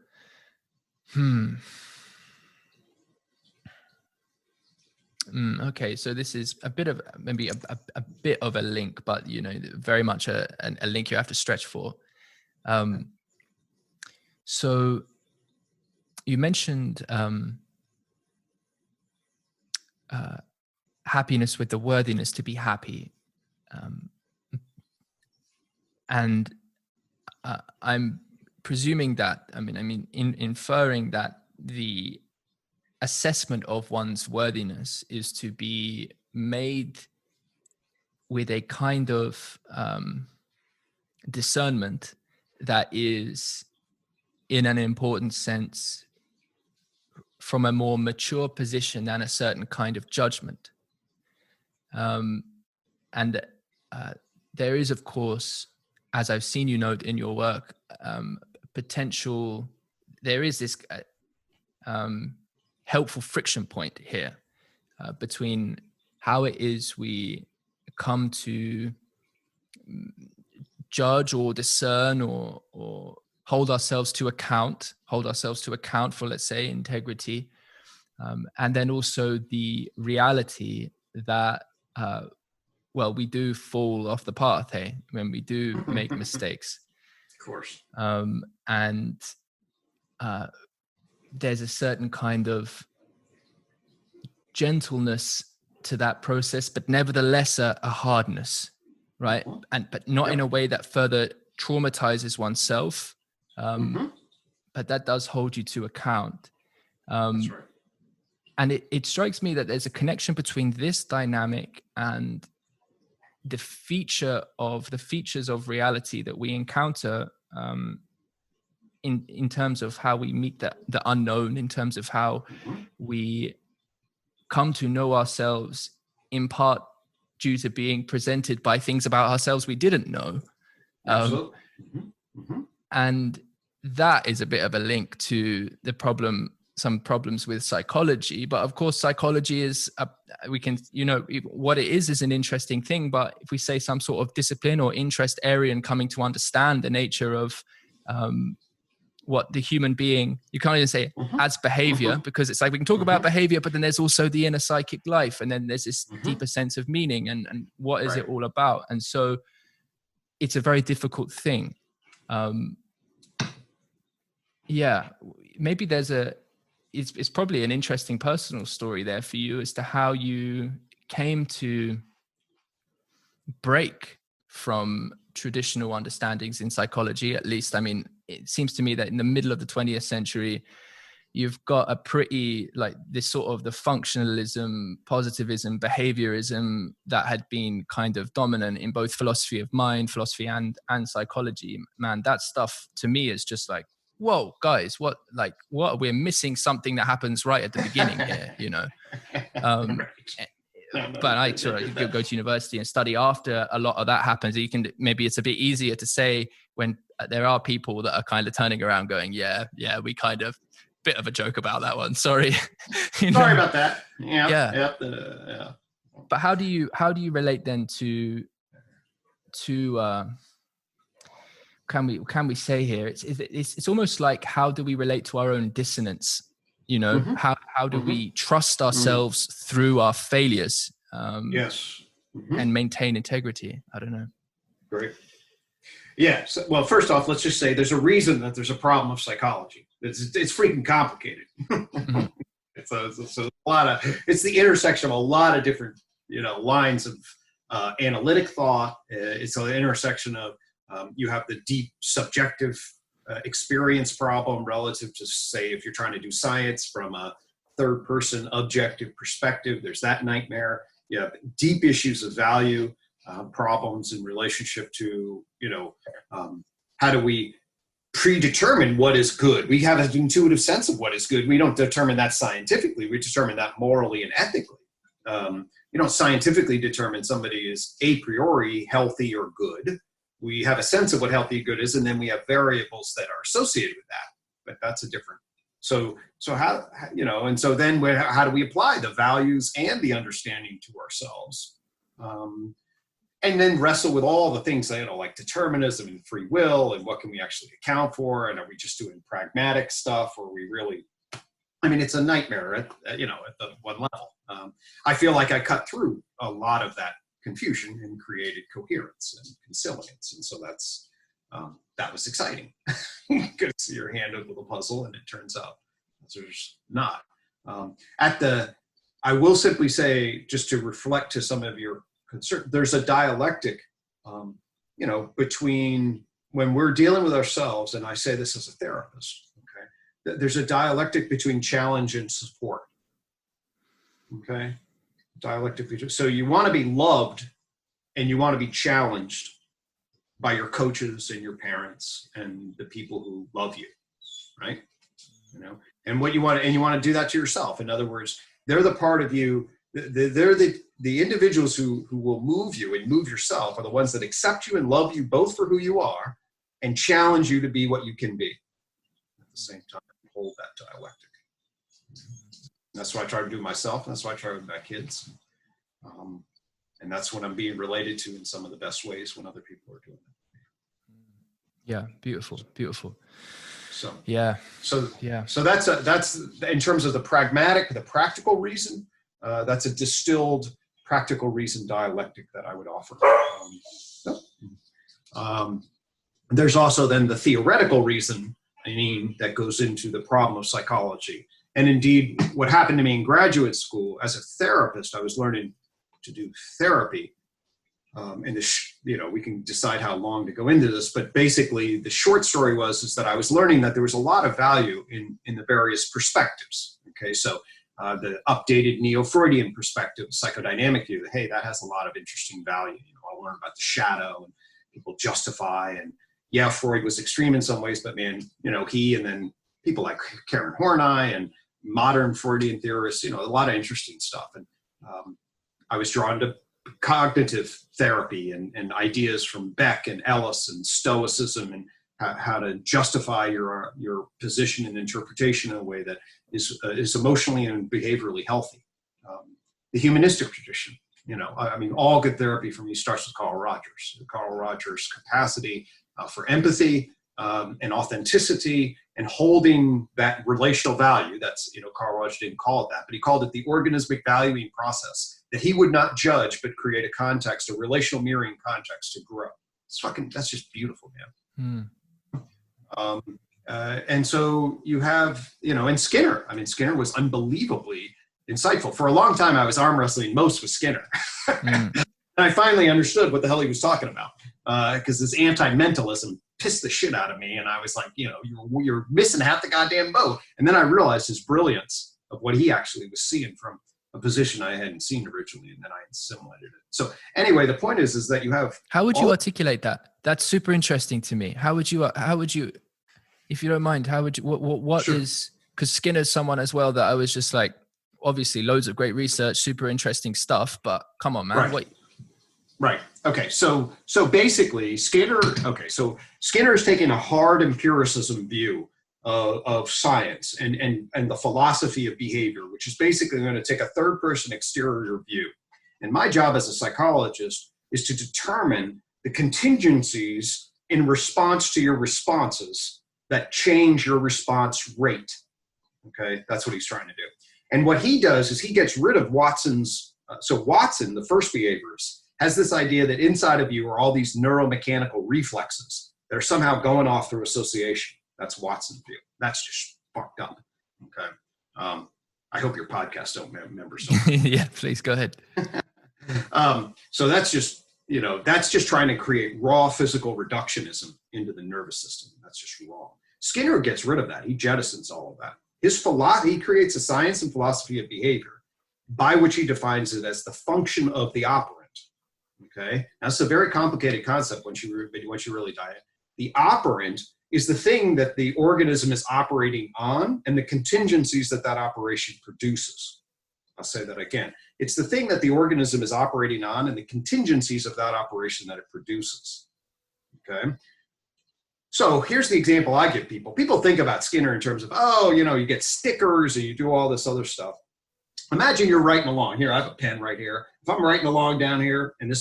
okay, so this is a bit of maybe a bit of a link, but very much a link you have to stretch for. So you mentioned happiness with the worthiness to be happy, and I'm presuming that inferring that the assessment of one's worthiness is to be made with a kind of discernment that is in an important sense, from a more mature position than a certain kind of judgment. And there is, of course, as I've seen you note in your work, potential, there is this helpful friction point here between how it is we come to judge or discern or hold ourselves to account for, let's say, integrity, and then also the reality that well, we do fall off the path, hey, when we do make mistakes. Of course. And there's a certain kind of gentleness to that process, but nevertheless a hardness, right? But not in a way that further traumatizes oneself, but that does hold you to account. That's right. And it strikes me that there's a connection between this dynamic and the features of reality that we encounter in terms of how we meet the unknown, in terms of how we come to know ourselves, in part due to being presented by things about ourselves we didn't know. Absolutely. And that is a bit of a link to some problems with psychology. But of course, psychology is, what it is an interesting thing. But if we say some sort of discipline or interest area in coming to understand the nature of what the human being, you can't even say as behavior, because it's like we can talk about behavior, but then there's also the inner psychic life. And then there's this deeper sense of meaning and what is it all about? And so it's a very difficult thing. Maybe it's probably an interesting personal story there for you as to how you came to break from traditional understandings in psychology. At least, I mean, it seems to me that in the middle of the 20th century, you've got a pretty, like, this sort of the functionalism, positivism, behaviorism that had been kind of dominant in both philosophy of mind, philosophy and psychology. Man, that stuff to me is just like, whoa, guys, what we're missing something that happens right at the beginning here, you know? But I sort of go to university and study after a lot of that happens. Maybe it's a bit easier to say when there are people that are kind of turning around going, yeah, we kind of, bit of a joke about that one. Sorry. Sorry about that. Yeah. But how do you relate then to can we say here, it's almost like, how do we relate to our own dissonance? You know, how do we trust ourselves through our failures? Yes. And maintain integrity? I don't know. Great. Yeah. So, well, first off, let's just say there's a reason that there's a problem of psychology. It's freaking complicated. It's a lot of, it's the intersection of a lot of different, lines of analytic thought. It's an intersection of, you have the deep subjective experience problem relative to, say, if you're trying to do science from a third person objective perspective, there's that nightmare. You have deep issues of value problems in relationship to, how do we predetermine what is good? We have an intuitive sense of what is good. We don't determine that scientifically. We determine that morally and ethically. You don't scientifically determine somebody is a priori healthy or good. We have a sense of what healthy and good is, and then we have variables that are associated with that. But that's a different. So how, and so then how do we apply the values and the understanding to ourselves? And then wrestle with all the things, like determinism and free will, and what can we actually account for? And are we just doing pragmatic stuff, or are we really, it's a nightmare at the one level. I feel like I cut through a lot of that confusion and created coherence and consilience. And so that was exciting because you're handed with a puzzle and it turns out there's not. I will simply say, just to reflect to some of your concern, there's a dialectic, between when we're dealing with ourselves, and I say this as a therapist, okay, there's a dialectic between challenge and support, okay? Dialectic. So you want to be loved and you want to be challenged by your coaches and your parents and the people who love you. right? You know, and what you want, and you want to do that to yourself. In other words, they're the part of you, they're the individuals who will move you and move yourself are the ones that accept you and love you both for who you are and challenge you to be what you can be. At the same time, hold that dialectic. That's what I try to do myself. And that's what I try with my kids. And that's what I'm being related to in some of the best ways when other people are doing it. Yeah, beautiful, beautiful. So yeah, so that's in terms of the practical reason. That's a distilled practical reason dialectic that I would offer. There's also then the theoretical reason, that goes into the problem of psychology. And indeed, what happened to me in graduate school as a therapist, I was learning to do therapy. And we can decide how long to go into this, but basically the short story is that I was learning that there was a lot of value in the various perspectives. Okay, so the updated neo-Freudian perspective, psychodynamic view, hey, that has a lot of interesting value. I'll learn about the shadow and people justify, and yeah, Freud was extreme in some ways, but man, he and then people like Karen Horney and modern Freudian theorists, a lot of interesting stuff. And I was drawn to cognitive therapy and ideas from Beck and Ellis and Stoicism and how to justify your position and interpretation in a way that is emotionally and behaviorally healthy. The humanistic tradition, all good therapy for me starts with Carl Rogers. Carl Rogers' capacity for empathy and authenticity and holding that relational value. That's, Carl Rogers didn't call it that, but he called it the organismic valuing process, that he would not judge, but create a context, a relational mirroring context to grow. That's just beautiful, man. And so you have, and Skinner. Skinner was unbelievably insightful. For a long time, I was arm wrestling most with Skinner. And I finally understood what the hell he was talking about, because this anti-mentalism pissed the shit out of me. And I was like, you're missing half the goddamn boat. And then I realized his brilliance of what he actually was seeing from a position I hadn't seen originally, and then I assimilated it. So anyway, the point is that you have. How would you articulate that? That's super interesting to me. How would you, if you don't mind, how would you, what Sure. is, because Skinner's someone as well that I was just like, obviously loads of great research, super interesting stuff, but come on, man. Right. Right. Okay. So basically Skinner is taking a hard empiricism view of science and the philosophy of behavior, which is basically going to take a third person exterior view. And my job as a psychologist is to determine the contingencies in response to your responses that change your response rate. Okay. That's what he's trying to do. And what he does is he gets rid of Watson's. So Watson, the first behaviorist, has this idea that inside of you are all these neuromechanical reflexes that are somehow going off through association. That's Watson's view. That's just fucked up. Okay. I hope your podcast don't remember something. Yeah, please go ahead. So that's just trying to create raw physical reductionism into the nervous system. That's just wrong. Skinner gets rid of that. He jettisons all of that. He creates a science and philosophy of behavior by which he defines it as the function of the operant. Okay, that's a very complicated concept once you really dive in. The operant is the thing that the organism is operating on and the contingencies that operation produces. I'll say that again. It's the thing that the organism is operating on and the contingencies of that operation that it produces. Okay. So here's the example I give people. People think about Skinner in terms of, you get stickers and you do all this other stuff. Imagine you're writing along. Here, I have a pen right here. If I'm writing along down here and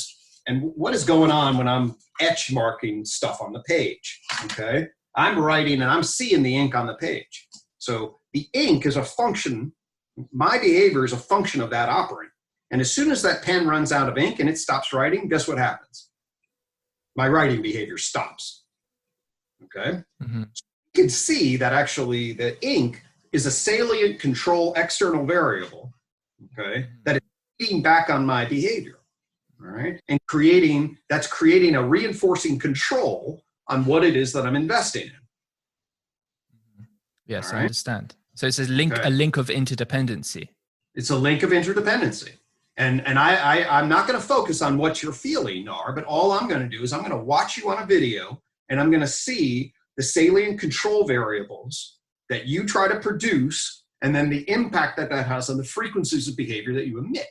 what is going on when I'm etch marking stuff on the page, okay? I'm writing and I'm seeing the ink on the page. So the ink is a function, my behavior is a function of that operant. And as soon as that pen runs out of ink and it stops writing, guess what happens? My writing behavior stops. Okay? Mm-hmm. So you can see that actually the ink is a salient control external variable, okay, that is feeding back on my behavior, all right, and creating a reinforcing control on what it is that I'm investing in. Yes, right? I understand. So it's a link of interdependency. It's a link of interdependency. And I'm not going to focus on what you're feeling are, but all I'm going to do is I'm going to watch you on a video and I'm going to see the salient control variables that you try to produce, and then the impact that that has on the frequencies of behavior that you emit.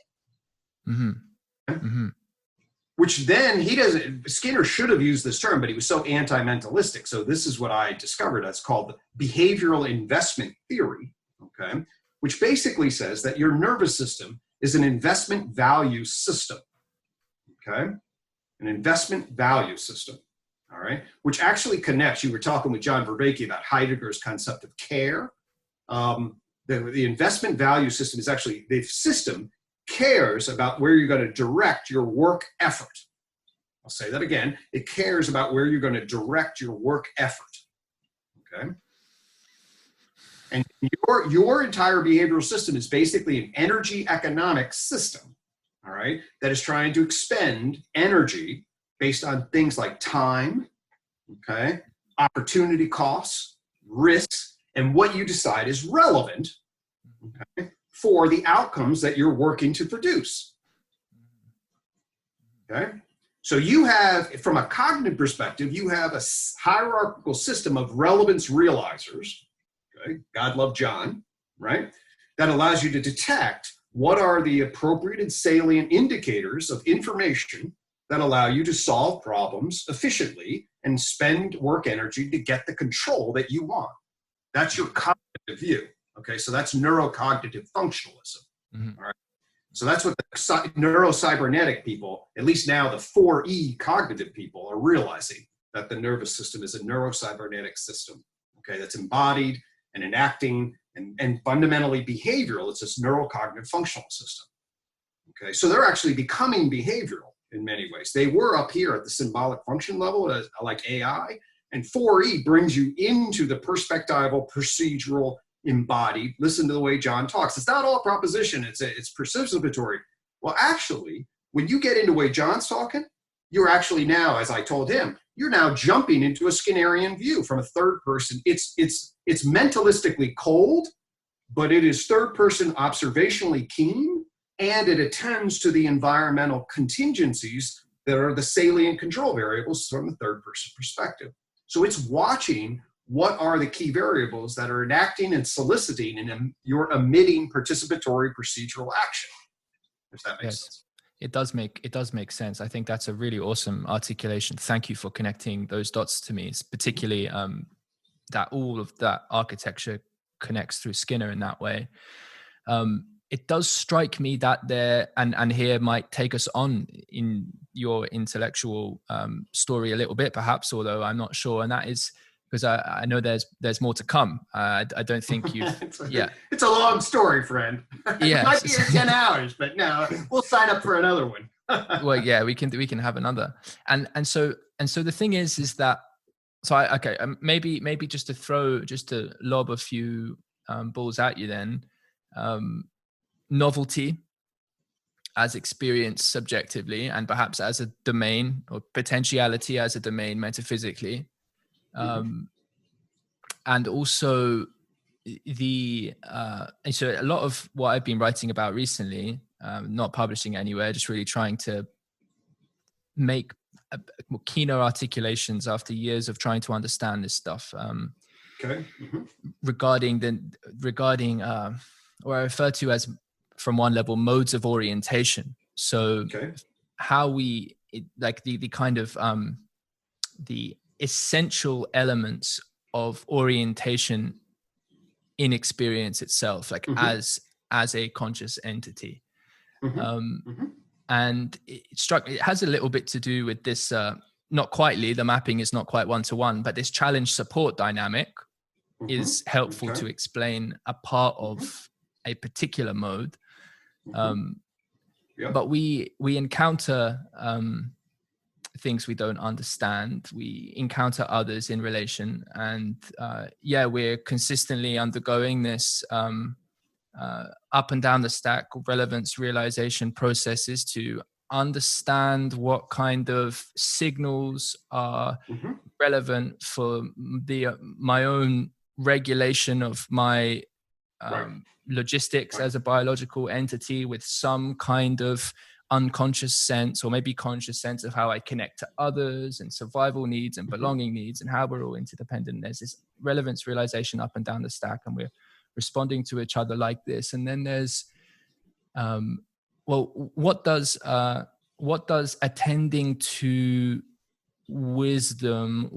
Mm-hmm. Mm-hmm. Which then Skinner should have used this term, but he was so anti-mentalistic. So this is what I discovered. That's called the behavioral investment theory, okay? Which basically says that your nervous system is an investment value system, okay? An investment value system, all right? Which actually connects, you were talking with John Vervaeke about Heidegger's concept of care. The investment value system is actually, the system cares about where you're going to direct your work effort. I'll say that again. It cares about where you're going to direct your work effort. Okay? And your entire behavioral system is basically an energy economic system, all right, that is trying to expend energy based on things like time, okay, opportunity costs, risks, and what you decide is relevant, okay, for the outcomes that you're working to produce. Okay? So you have, from a cognitive perspective, you have a hierarchical system of relevance realizers, okay? God love John, right? That allows you to detect what are the appropriate and salient indicators of information that allow you to solve problems efficiently and spend work energy to get the control that you want. That's your cognitive view. Okay, so that's neurocognitive functionalism. Mm-hmm. All right. So that's what the neurocybernetic people, at least now the 4E cognitive people, are realizing, that the nervous system is a neurocybernetic system. Okay, that's embodied and enacting and fundamentally behavioral. It's this neurocognitive functional system. Okay, so they're actually becoming behavioral in many ways. They were up here at the symbolic function level, like AI, and 4E brings you into the perspectival, procedural, embodied. Listen to the way John talks. It's not all proposition. It's participatory. Well, actually, when you get into the way John's talking, you're actually now, as I told him, you're now jumping into a Skinnerian view from a third person. It's mentalistically cold, but it is third person observationally keen, and it attends to the environmental contingencies that are the salient control variables from the third person perspective. So it's watching what are the key variables that are enacting and soliciting and you're emitting participatory procedural action, if that makes sense. It does make sense. I think that's a really awesome articulation. Thank you for connecting those dots to me. It's particularly that all of that architecture connects through Skinner in that way. It does strike me that there, and here might take us on in your intellectual story a little bit, perhaps, although I'm not sure. And that is because I know there's more to come. I don't think you've. It's a long story, friend. Yeah, it might be 10 hours, but no, we'll sign up for another one. Well, yeah, we can have another. And so the thing is that. So maybe just to lob a few balls at you then. Novelty as experienced subjectively and perhaps as a domain, or potentiality as a domain metaphysically, and also and so a lot of what I've been writing about recently, not publishing anywhere, just really trying to make more keener articulations after years of trying to understand this stuff. Regarding or I refer to as, from one level, modes of orientation. So how the kind of the essential elements of orientation in experience itself, like as a conscious entity. And it has a little bit to do with this, not quitely, the mapping is not quite one-to-one, but this challenge support dynamic is helpful to explain a part of a particular mode. But we encounter things we don't understand. We encounter others in relation, and we're consistently undergoing this up and down the stack relevance realization processes to understand what kind of signals are relevant for my own regulation of my logistics as a biological entity with some kind of unconscious sense, or maybe conscious sense, of how I connect to others and survival needs and belonging needs, and how we're all interdependent. There's this relevance realization up and down the stack, and we're responding to each other like this. And then there's, what does attending to wisdom,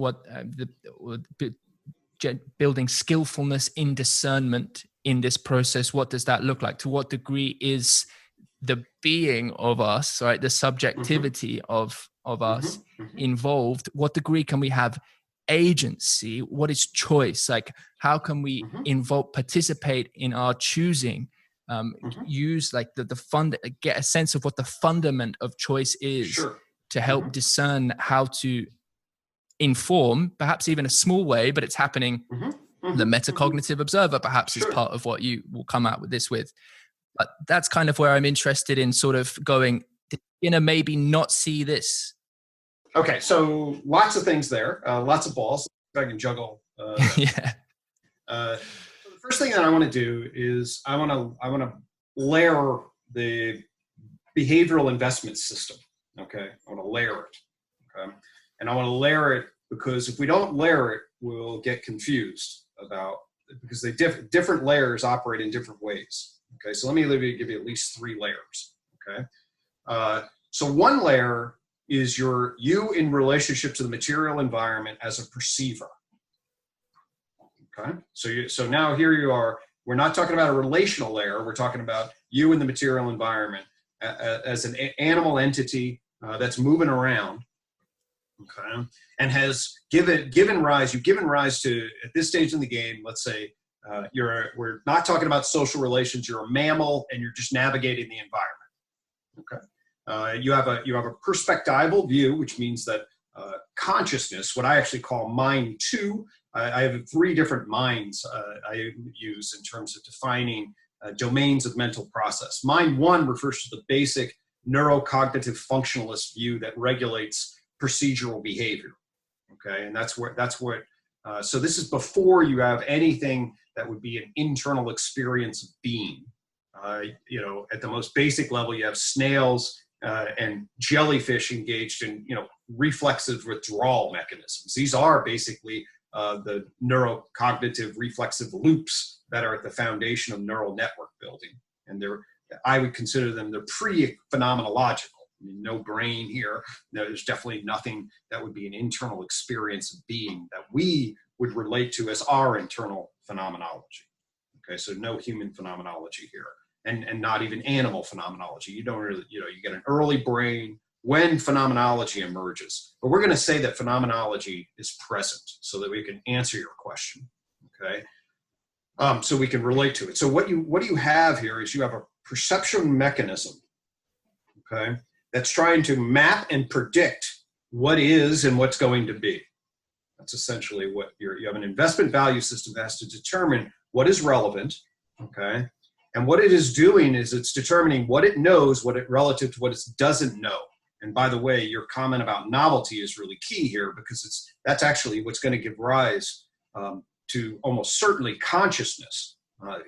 building skillfulness in discernment in this process, what does that look like? To what degree is the being of us, right, the subjectivity of us involved? What degree can we have agency? What is choice? Like, how can we participate in our choosing? Use like get a sense of what the fundament of choice is, to help discern how to inform, perhaps even a small way, but it's happening. The metacognitive observer perhaps is part of what you will come out with this with. But that's kind of where I'm interested in sort of going, maybe not see this. Okay, so lots of things there, lots of balls. If I can juggle. Yeah. So the first thing that I want to do is I want to layer the behavioral investment system. Okay, I want to layer it. Okay, and I want to layer it because if we don't layer it, we'll get confused about it, because they different layers operate in different ways. Okay, so let me give you at least 3 layers. Okay, so one layer is you in relationship to the material environment as a perceiver. Okay, so now here you are. We're not talking about a relational layer. We're talking about you in the material environment as an animal entity that's moving around. Okay, and has given rise to, at this stage in the game, let's say we're not talking about social relations. You're a mammal and you're just navigating the environment. Okay, you have a perspectival view, which means that consciousness, what I actually call mind 2. I have 3 different minds I use in terms of defining domains of mental process. Mind 1 refers to the basic neurocognitive functionalist view that regulates procedural behavior. Okay, and that's what. So this is before you have anything that would be an internal experience of being. At the most basic level, you have snails and jellyfish engaged in reflexive withdrawal mechanisms. These are basically the neurocognitive reflexive loops that are at the foundation of neural network building, and I would consider them pre-phenomenological. I mean, no brain here. No, there's definitely nothing that would be an internal experience of being that we would relate to as our internal phenomenology. Okay, so no human phenomenology here, and not even animal phenomenology. You don't really, you get an early brain when phenomenology emerges. But we're going to say that phenomenology is present so that we can answer your question. Okay, so we can relate to it. So what you have here is you have a perception mechanism. Okay, that's trying to map and predict what is and what's going to be. That's essentially what you have an investment value system that has to determine what is relevant, okay? And what it is doing is it's determining what it knows, relative to what it doesn't know. And by the way, your comment about novelty is really key here, because that's actually what's going to give rise to almost certainly consciousness.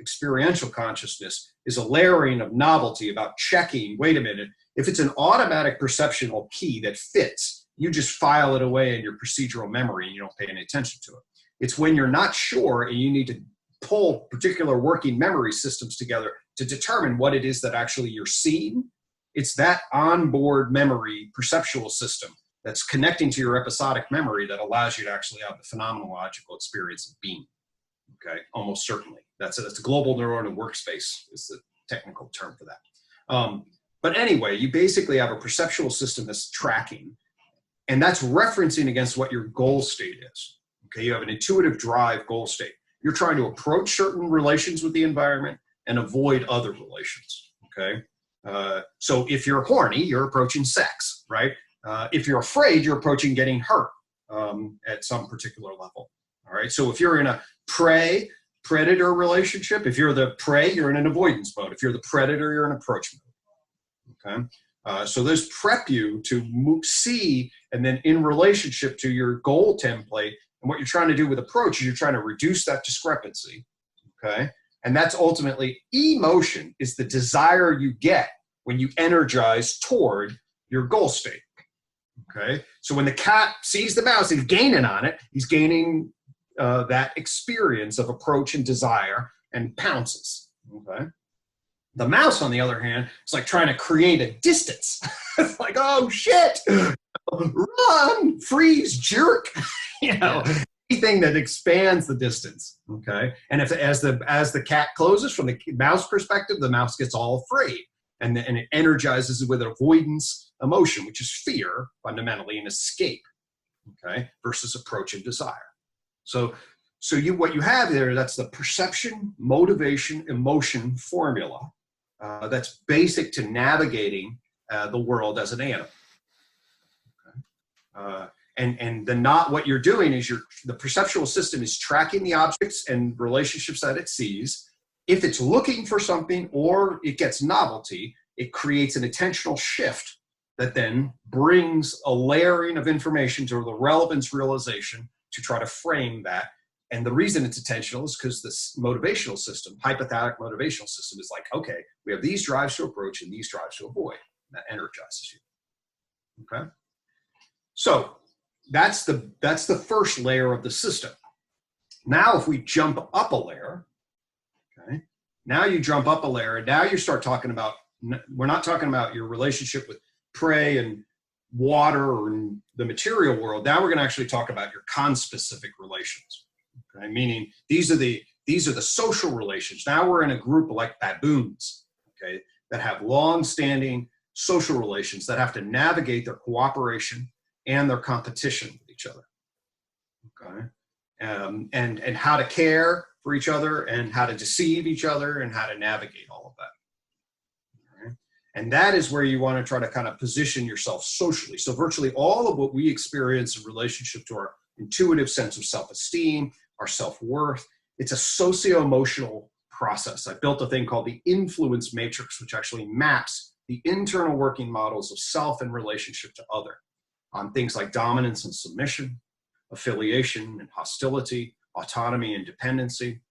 Experiential consciousness is a layering of novelty about checking, wait a minute, if it's an automatic perceptual key that fits, you just file it away in your procedural memory and you don't pay any attention to it. It's when you're not sure and you need to pull particular working memory systems together to determine what it is that actually you're seeing. It's that onboard memory perceptual system that's connecting to your episodic memory that allows you to actually have the phenomenological experience of being. Okay, almost certainly. That's a global neuronal workspace is the technical term for that. But anyway, you basically have a perceptual system that's tracking, and that's referencing against what your goal state is. Okay, you have an intuitive drive goal state. You're trying to approach certain relations with the environment and avoid other relations. Okay, so if you're horny, you're approaching sex, right? If you're afraid, you're approaching getting hurt at some particular level. All right, so if you're in a prey-predator relationship, if you're the prey, you're in an avoidance mode. If you're the predator, you're in approach mode. Okay, so those prep you to see, and then in relationship to your goal template, and what you're trying to do with approach is you're trying to reduce that discrepancy. Okay, and that's ultimately emotion is the desire you get when you energize toward your goal state. Okay, so when the cat sees the mouse, he's gaining on it. He's gaining that experience of approach and desire and pounces. Okay, the mouse, on the other hand, is like trying to create a distance. It's like, oh shit, run, freeze, jerk. Anything that expands the distance. Okay, and if as the cat closes, from the mouse perspective, the mouse gets all afraid, and it energizes with avoidance emotion, which is fear, fundamentally, and escape. Okay, versus approach and desire. So what you have there, that's the perception, motivation, emotion formula that's basic to navigating the world as an animal. Okay? What you're doing is the perceptual system is tracking the objects and relationships that it sees. If it's looking for something or it gets novelty, it creates an attentional shift that then brings a layering of information to the relevance realization to try to frame that. And the reason it's attentional is because this motivational system, hypothetical motivational system, is like, okay, we have these drives to approach and these drives to avoid. And that energizes you. Okay? So that's the first layer of the system. Now, if we jump up a layer, okay, now you jump up a layer, and now you start talking about, we're not talking about your relationship with prey and water or in the material world. Now we're going to actually talk about your conspecific relations. Okay, meaning these are the social relations. Now we're in a group like baboons, okay, that have long-standing social relations that have to navigate their cooperation and their competition with each other. Okay, and how to care for each other and how to deceive each other and how to navigate all of that. And that is where you want to try to kind of position yourself socially. So virtually all of what we experience in relationship to our intuitive sense of self-esteem, our self-worth, it's a socio-emotional process. I built a thing called the influence matrix, which actually maps the internal working models of self and relationship to other on things like dominance and submission, affiliation and hostility, autonomy and dependency.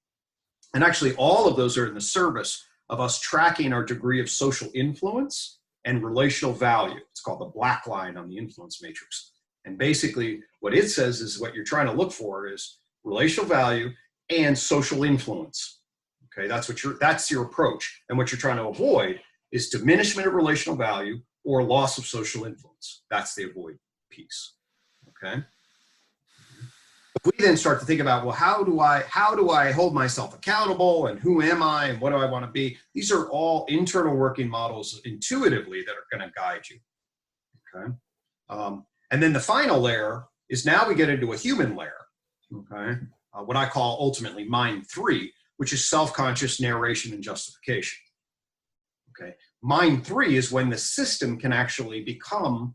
And actually all of those are in the service of us tracking our degree of social influence and relational value. It's called the black line on the influence matrix. And basically what it says is what you're trying to look for is relational value and social influence. Okay, that's your approach. And what you're trying to avoid is diminishment of relational value or loss of social influence. That's the avoid piece. Okay. If we then start to think about, well, how do I hold myself accountable and who am I and what do I want to be? These are all internal working models intuitively that are going to guide you. Okay. And then the final layer is now we get into a human layer. Okay. What I call ultimately mind 3, which is self-conscious narration and justification. Okay. Mind 3 is when the system can actually become,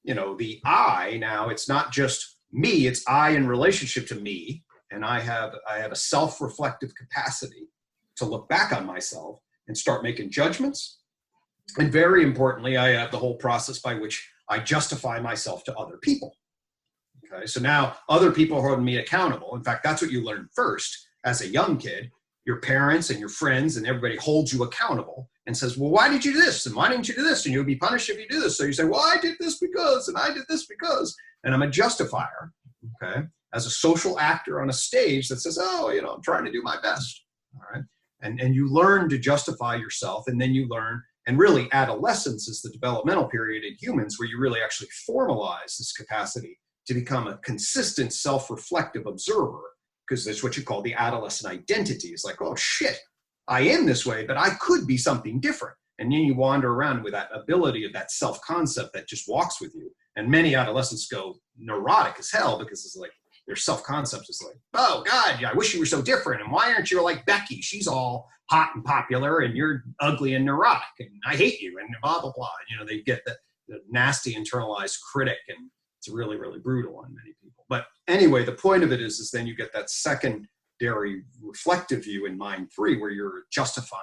the I. Now it's not just me, it's I in relationship to me, and I have a self-reflective capacity to look back on myself and start making judgments. And very importantly, I have the whole process by which I justify myself to other people. Okay, so now other people are holding me accountable. In fact, that's what you learn first as a young kid. Your parents and your friends and everybody holds you accountable and says, well, why did you do this? And why didn't you do this? And you'll be punished if you do this. So you say, well, I did this because, and I did this because. And I'm a justifier, okay, as a social actor on a stage that says, oh, I'm trying to do my best, all right? And you learn to justify yourself, and then you learn, and really adolescence is the developmental period in humans where you really actually formalize this capacity to become a consistent self-reflective observer, because that's what you call the adolescent identity. It's like, oh, shit, I am this way, but I could be something different. And then you wander around with that ability of that self-concept that just walks with you. And many adolescents go neurotic as hell because it's like their self-concept is like, oh, God, I wish you were so different. And why aren't you like Becky? She's all hot and popular and you're ugly and neurotic and I hate you and blah, blah, blah. They get the nasty internalized critic, and it's really, really brutal on many people. But anyway, the point of it is then you get that secondary reflective view in mind 3 where you're justifying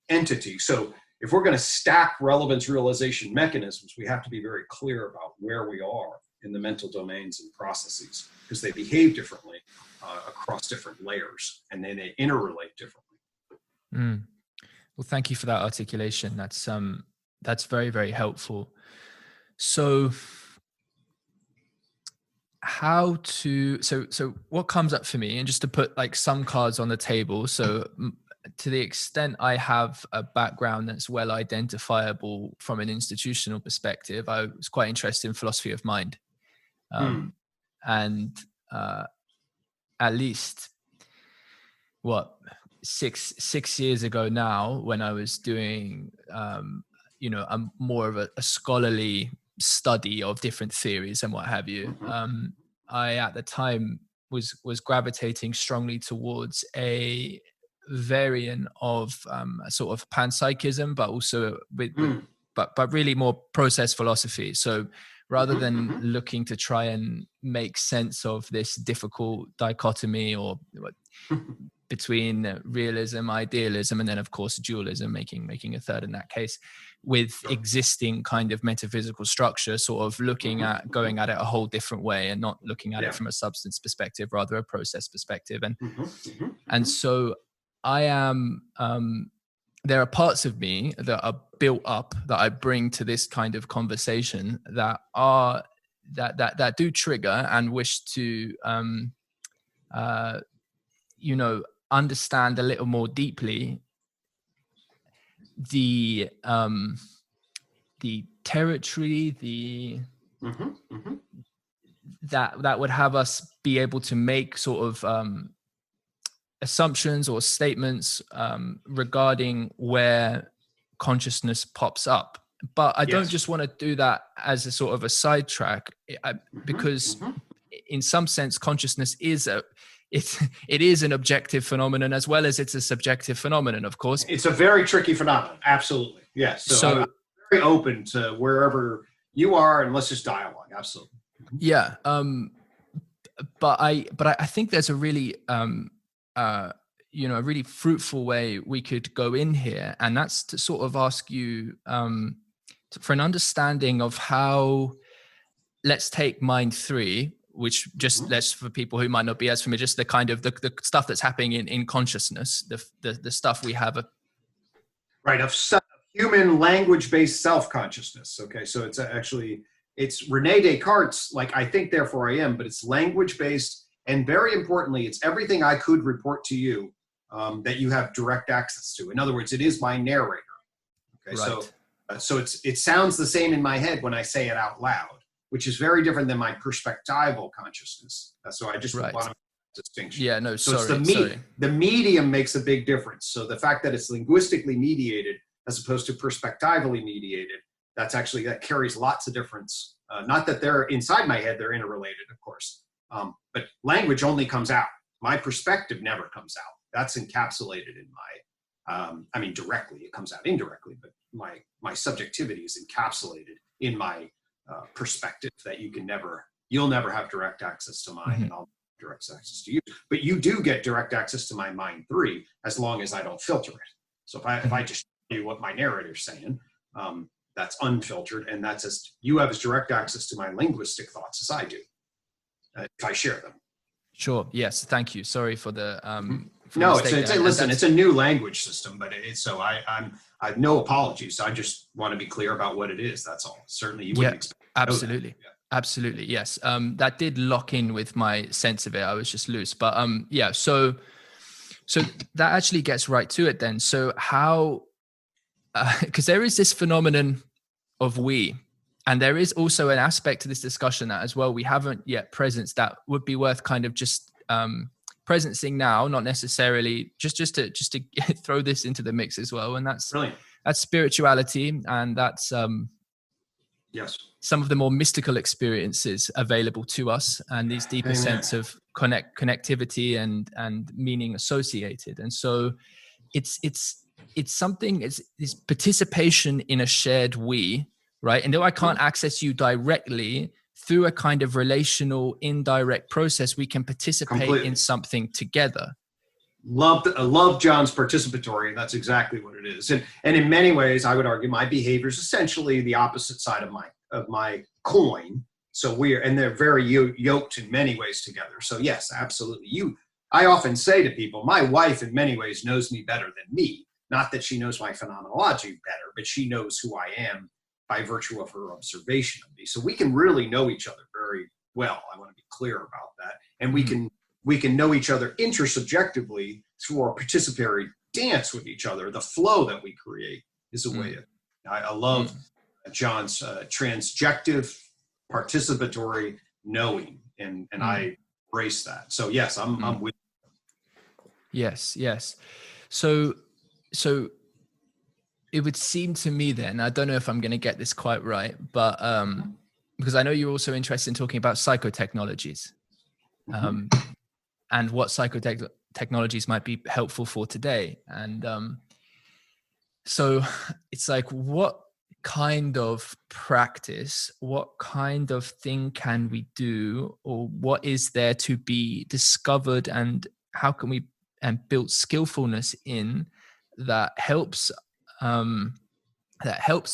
entity. So if we're going to stack relevance realization mechanisms, we have to be very clear about where we are in the mental domains and processes because they behave differently across different layers and then they interrelate differently. Well, thank you for that articulation. That's very, very helpful. So so what comes up for me, and just to put like some cards on the table. So to the extent I have a background that's well identifiable from an institutional perspective, I was quite interested in philosophy of mind. And at least what, six years ago now, when I was doing I'm more of a scholarly study of different theories and what have you, I at the time was gravitating strongly towards a variant of sort of panpsychism, but also but really more process philosophy. So rather than looking to try and make sense of this difficult dichotomy or between realism, idealism, and then of course dualism, making a third in that case, with existing kind of metaphysical structure, sort of looking at going at it a whole different way and not looking at it from a substance perspective, rather a process perspective. And so I am there are parts of me that are built up that I bring to this kind of conversation that are that do trigger and wish to understand a little more deeply the territory, that would have us be able to make sort of assumptions or statements regarding where consciousness pops up. But I don't just want to do that as a sort of a sidetrack, because in some sense consciousness is it is an objective phenomenon as well as it's a subjective phenomenon, of course. It's a very tricky phenomenon. Absolutely. Yes. So I'm very open to wherever you are, and let's just dialogue. Absolutely. Yeah. But I think there's a really, a really fruitful way we could go in here. And that's to sort of ask you for an understanding of how, let's take mind 3, which just let's, for people who might not be as familiar, just the kind of the stuff that's happening in consciousness, the stuff we have. Right, of human language-based self-consciousness. Okay, so it's Rene Descartes, like I think, therefore I am, but it's language-based, and very importantly, it's everything I could report to you that you have direct access to. In other words, it is my narrator. Okay, right. So it sounds the same in my head when I say it out loud, which is very different than my perspectival consciousness. So I just want to make that distinction. Yeah, no, so sorry. It's the medium makes a big difference. So the fact that it's linguistically mediated as opposed to perspectively mediated, that carries lots of difference. Not that they're inside my head, they're interrelated, of course. But language only comes out. My perspective never comes out. That's encapsulated in my, directly, it comes out indirectly, but my subjectivity is encapsulated in my perspective that you'll never have direct access to mine, and I'll have direct access to you. But you do get direct access to my mind 3 as long as I don't filter it. So if I just show you what my narrator's saying, that's unfiltered, and that's you have as direct access to my linguistic thoughts as I do, if I share them. Sure. Yes. Thank you. Sorry for the no. It's a new language system, but I have no apologies. I just want to be clear about what it is. That's all. Certainly, you wouldn't expect. Absolutely. Absolutely. Yes. That did lock in with my sense of it. I was just loose, but So that actually gets right to it then. So how? Because there is this phenomenon of we. And there is also an aspect to this discussion that as well we haven't yet presenced that would be worth kind of just presencing now, not necessarily just to throw this into the mix as well. And that's brilliant. That's spirituality, and that's some of the more mystical experiences available to us, and these deeper sense of connectivity and meaning associated. And so it's something, it's this participation in a shared we. Right. And though I can't access you directly, through a kind of relational, indirect process, we can participate in something together. Love John's participatory. That's exactly what it is. And in many ways, I would argue my behavior is essentially the opposite side of my coin. So they're very yoked in many ways together. So yes, absolutely. I often say to people, my wife in many ways knows me better than me, Not that she knows my phenomenology better, but she knows who I am by virtue of her observation of me. So we can really know each other very well. I want to be clear about that. And we can know each other intersubjectively through our participatory dance with each other. The flow that we create is a way of, I love John's transjective participatory knowing, and I embrace that. So yes, I'm with you. Yes. So it would seem to me then, I don't know if I'm going to get this quite right, but because I know you're also interested in talking about psychotechnologies, and what psychotechnologies might be helpful for today. And so it's like, what kind of practice, what kind of thing can we do, or what is there to be discovered, and how can we build skillfulness in that helps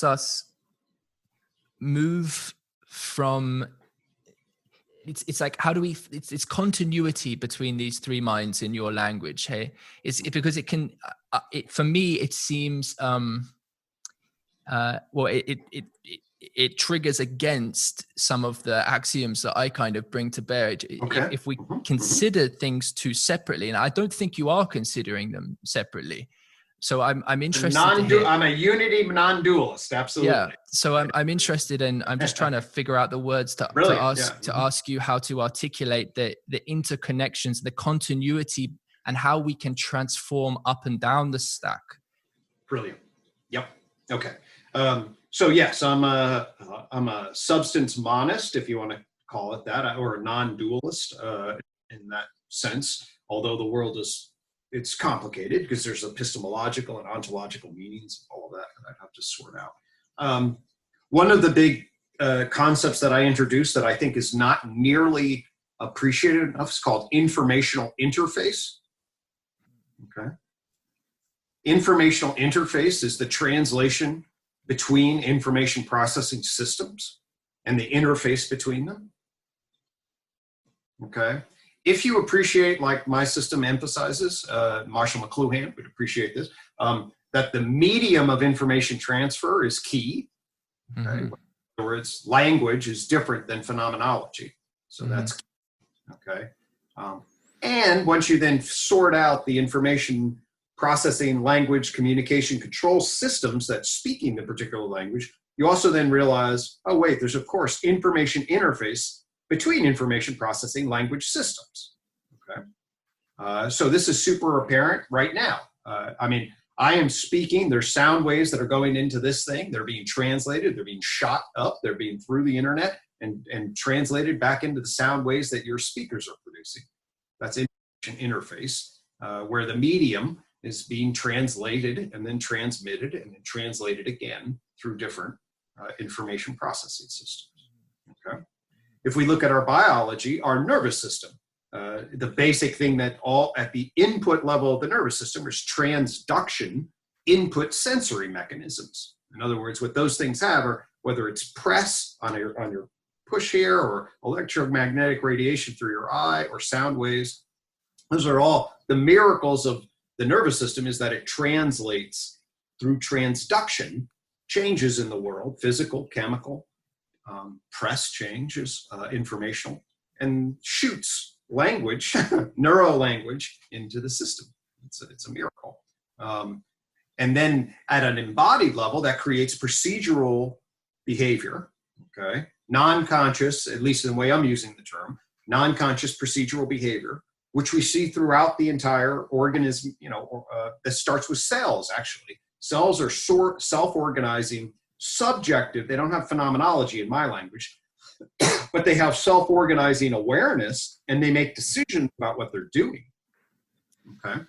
us move from, it's like, how do we, it's continuity between these three minds in your language. Hey, because it can, for me, it seems, it triggers against some of the axioms that I kind of bring to bear. Okay. If we consider things too separately, and I don't think you are considering them separately. So I'm interested. I'm a unity non-dualist. Absolutely. Yeah. So I'm interested in. I'm just trying to figure out the words to ask you how to articulate the interconnections, the continuity, and how we can transform up and down the stack. Brilliant. Yep. Okay. So yes, I'm a substance monist, if you want to call it that, or a non-dualist in that sense. Although the world it's complicated because there's epistemological and ontological meanings, all of that I have to sort out. One of the big concepts that I introduced that I think is not nearly appreciated enough is called informational interface. Okay. Informational interface is the translation between information processing systems and the interface between them. Okay. If you appreciate, like my system emphasizes, Marshall McLuhan would appreciate this, that the medium of information transfer is key. Okay. In other words, language is different than phenomenology. So that's key. Okay. And once you then sort out the information processing, language, communication, control systems that's speaking the particular language, you also then realize, oh wait, there's of course information interface between information processing language systems. Okay, so this is super apparent right now. I mean, I am speaking, there's sound waves that are going into this thing, they're being translated, they're being shot up, they're being through the internet and translated back into the sound waves that your speakers are producing. That's information interface, where the medium is being translated and then transmitted and then translated again through different information processing systems. Okay. If we look at our biology, our nervous system, the basic thing that all at the input level of the nervous system is transduction input sensory mechanisms. In other words, what those things have are, whether it's press on your push here or electromagnetic radiation through your eye or sound waves, those are all the miracles of the nervous system, is that it translates through transduction changes in the world, physical, chemical, press changes, informational, and shoots language, neuro-language into the system. It's a miracle. And then at an embodied level, that creates procedural behavior, okay? Non-conscious, at least in the way I'm using the term, non-conscious procedural behavior, which we see throughout the entire organism, that starts with cells, actually. Cells are self-organizing, subjective. They don't have phenomenology in my language, but they have self-organizing awareness, and they make decisions about what they're doing, okay?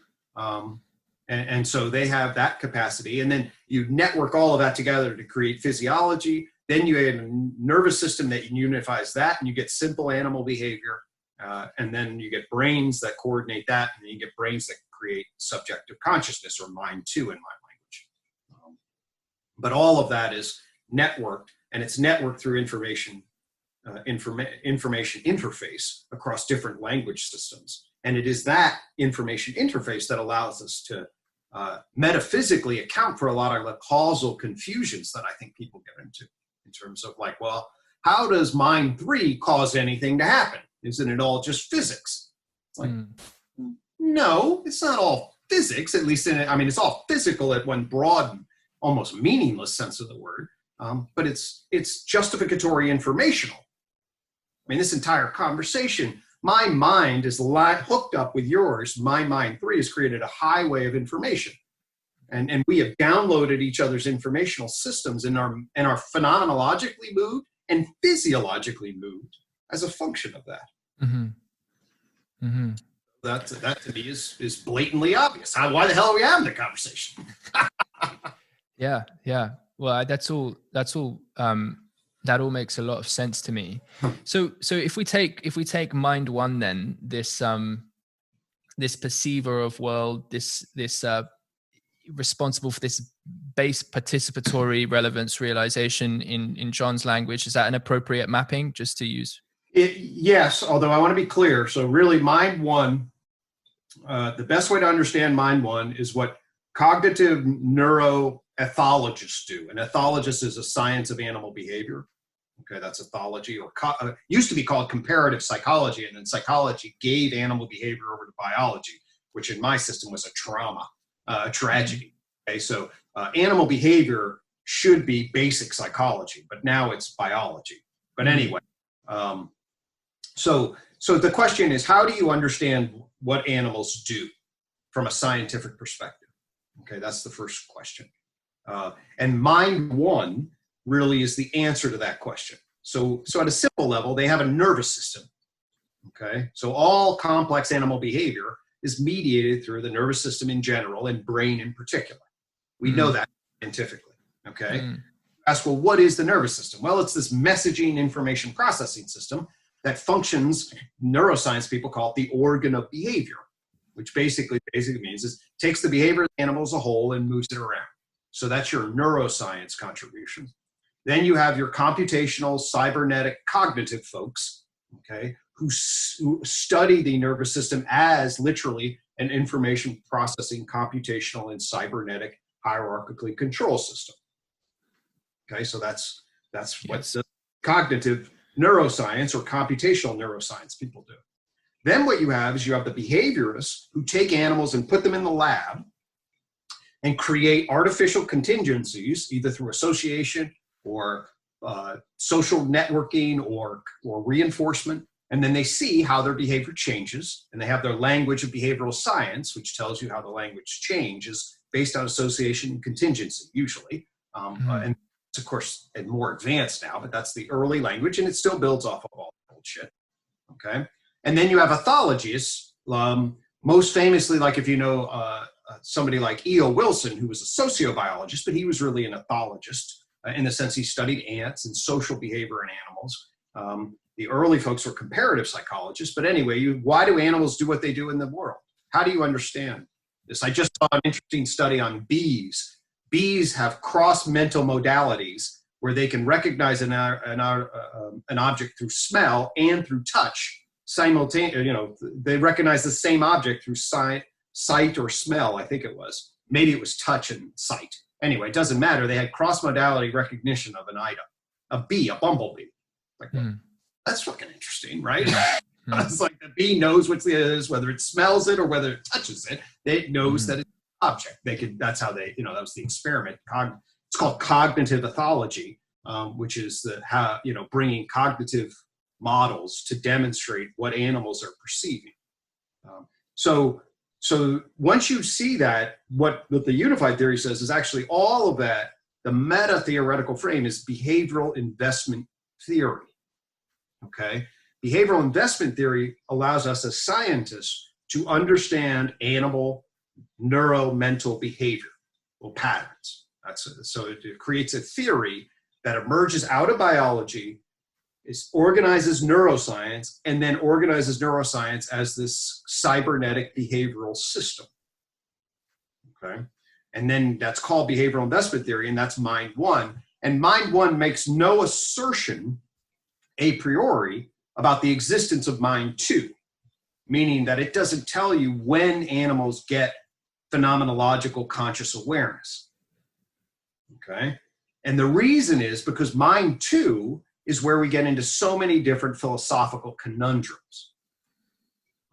And so they have that capacity. And then you network all of that together to create physiology. Then you have a nervous system that unifies that, and you get simple animal behavior. And then you get brains that coordinate that, and then you get brains that create subjective consciousness, or mind too in my language. But all of that is networked, and it's networked through information interface across different language systems. And it is that information interface that allows us to metaphysically account for a lot of the causal confusions that I think people get into in terms of like, well, how does mind 3 cause anything to happen? Isn't it all just physics? It's like, no, it's not all physics, at least it's all physical at one broad and almost meaningless sense of the word, but it's justificatory informational. I mean, this entire conversation, my mind is hooked up with yours. My mind 3 has created a highway of information. And we have downloaded each other's informational systems and are phenomenologically moved and physiologically moved as a function of that. That to me is blatantly obvious. Why the hell are we having the conversation? Yeah. Well, that all makes a lot of sense to me. So if we take mind 1, then this perceiver of world, this responsible for this base participatory relevance realization in John's language, is that an appropriate mapping just to use? Yes, although I want to be clear. So really mind 1, the best way to understand mind 1 is what cognitive neuroethologists do. An ethologist is a science of animal behavior. Okay, that's ethology, or used to be called comparative psychology, and then psychology gave animal behavior over to biology, which in my system was a trauma, a tragedy. Okay, so animal behavior should be basic psychology, but now it's biology. But anyway, so the question is, how do you understand what animals do from a scientific perspective? Okay, that's the first question. And mind 1 really is the answer to that question. So at a simple level, they have a nervous system. Okay, so all complex animal behavior is mediated through the nervous system in general and brain in particular. We know that scientifically. Okay, ask, well, what is the nervous system? Well, it's this messaging information processing system that functions. Neuroscience people call it the organ of behavior, which basically means is takes the behavior of the animal as a whole and moves it around. So that's your neuroscience contribution. Then you have your computational, cybernetic, cognitive folks, okay, who study the nervous system as literally an information processing, computational, and cybernetic hierarchically control system. Okay, so that's what the cognitive neuroscience or computational neuroscience people do. Then what you have is you have the behaviorists who take animals and put them in the lab and create artificial contingencies, either through association or social networking or reinforcement. And then they see how their behavior changes, and they have their language of behavioral science, which tells you how the language changes based on association and contingency, usually. And it's, of course, and more advanced now, but that's the early language, and it still builds off of all old shit. Okay. And then you have ethologists, most famously, like if you know somebody like E.O. Wilson, who was a sociobiologist, but he was really an ethologist in the sense he studied ants and social behavior in animals. The early folks were comparative psychologists, but anyway, why do animals do what they do in the world? How do you understand this? I just saw an interesting study on bees. Bees have cross-mental modalities where they can recognize an object through smell and through touch simultaneously. They recognize the same object through sight or smell, I think it was. Maybe it was touch and sight. Anyway, it doesn't matter. They had cross-modality recognition of an item. A bee, a bumblebee. Like, that's fucking interesting, right? It's like the bee knows what it is, whether it smells it or whether it touches it. It knows that it's an object. That's how they, that was the experiment. It's called cognitive ethology, which is bringing cognitive models to demonstrate what animals are perceiving. So once you see that, what the unified theory says is actually all of that, the meta-theoretical frame is behavioral investment theory. Okay? Behavioral investment theory allows us as scientists to understand animal neuromental behavior or patterns. So it creates a theory that emerges out of biology, organizes neuroscience, and then organizes neuroscience as this cybernetic behavioral system. Okay? And then that's called behavioral investment theory, and that's mind 1. And mind 1 makes no assertion a priori about the existence of mind 2, meaning that it doesn't tell you when animals get phenomenological conscious awareness. Okay? And the reason is because mind too is where we get into so many different philosophical conundrums.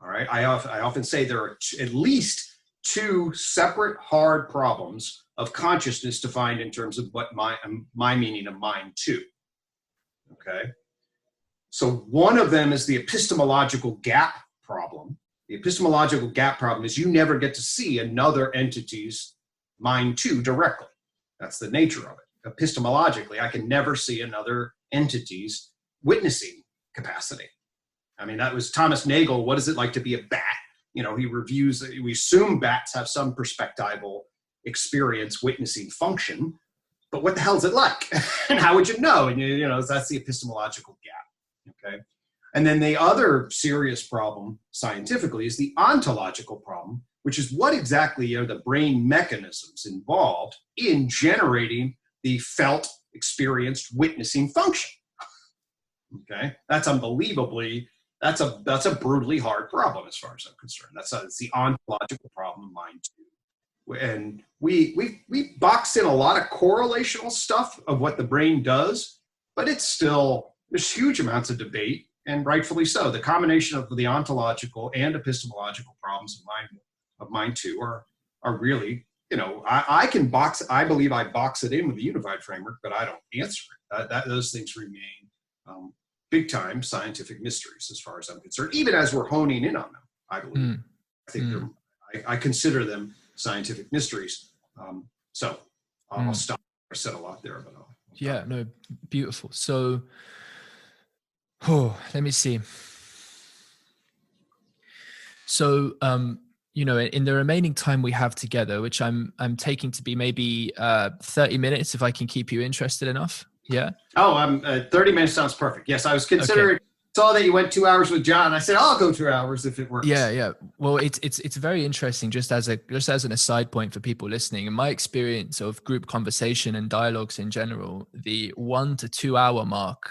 All right? I often say there are at least two separate hard problems of consciousness defined in terms of what my meaning of mind too. Okay? So one of them is the epistemological gap problem. The epistemological gap problem is you never get to see another entity's mind too directly. That's the nature of it. Epistemologically, I can never see another entity's witnessing capacity. I mean, that was Thomas Nagel. What is it like to be a bat? You know, he reviews, we assume bats have some perspectival experience witnessing function, but what the hell is it like? And how would you know? And you know, that's the epistemological gap, okay? And then the other serious problem scientifically is the ontological problem, which is what exactly are the brain mechanisms involved in generating the felt, experienced, witnessing function. Okay, that's unbelievably, that's a brutally hard problem as far as I'm concerned. It's the ontological problem of mind too. And we box in a lot of correlational stuff of what the brain does, but it's still, there's huge amounts of debate, and rightfully so. The combination of the ontological and epistemological problems of mind too are really, you know, I believe I box it in with the unified framework, but I don't answer it. Those things remain big time scientific mysteries as far as I'm concerned, even as we're honing in on them, I believe. I think I consider them scientific mysteries. So I'll stop. I said a lot there, but yeah, no, beautiful. So, let me see. So, you know, in the remaining time we have together, which I'm taking to be maybe 30 minutes, if I can keep you interested enough. Yeah. Oh, 30 minutes sounds perfect. Yes, I was considering. Okay. Saw that you went 2 hours with John. I said I'll go 2 hours if it works. Yeah. Well, it's very interesting. Just as an aside point for people listening, in my experience of group conversation and dialogues in general, the 1 to 2 hour mark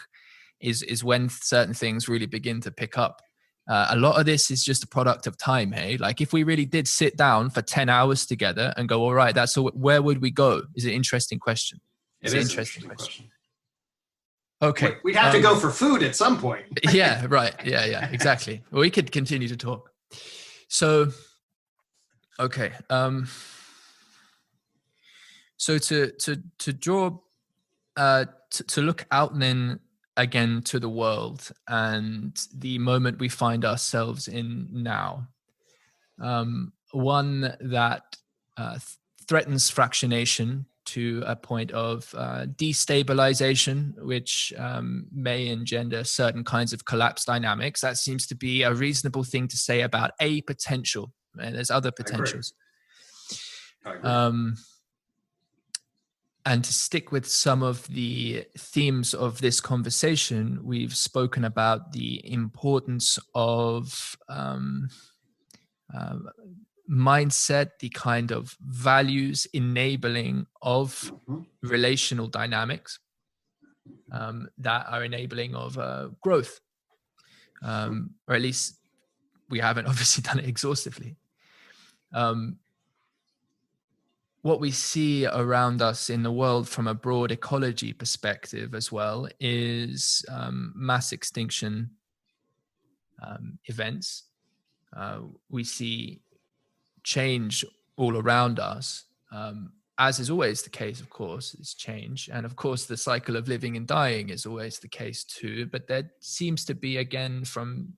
is when certain things really begin to pick up. A lot of this is just a product of time. Hey, like if we really did sit down for 10 hours together and go, all right, that's all. Where would we go? Is an interesting question. It's an interesting question. Okay. We'd have to go for food at some point. Yeah, right. Yeah, exactly. Well, we could continue to talk. So, okay. So to draw, to look out then again to the world and the moment we find ourselves in now, one that threatens fractionation to a point of destabilization, which may engender certain kinds of collapse dynamics. That seems to be a reasonable thing to say about a potential, and there's other potentials. I agree. And to stick with some of the themes of this conversation, we've spoken about the importance of mindset, the kind of values enabling of relational dynamics that are enabling of growth, or at least we haven't obviously done it exhaustively. What we see around us in the world from a broad ecology perspective as well is mass extinction events. We see change all around us, as is always the case, of course, is change. And of course, the cycle of living and dying is always the case too. But there seems to be, again, from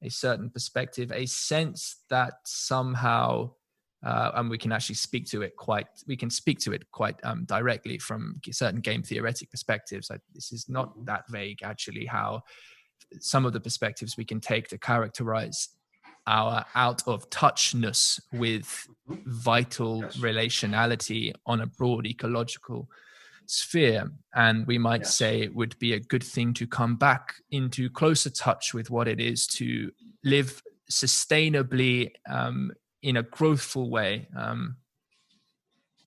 a certain perspective, a sense that somehow, and we can actually speak to it quite directly from certain game theoretic perspectives. This is not that vague, actually, how some of the perspectives we can take to characterize our out of touchness with vital relationality on a broad ecological sphere. And we might say it would be a good thing to come back into closer touch with what it is to live sustainably in a growthful way,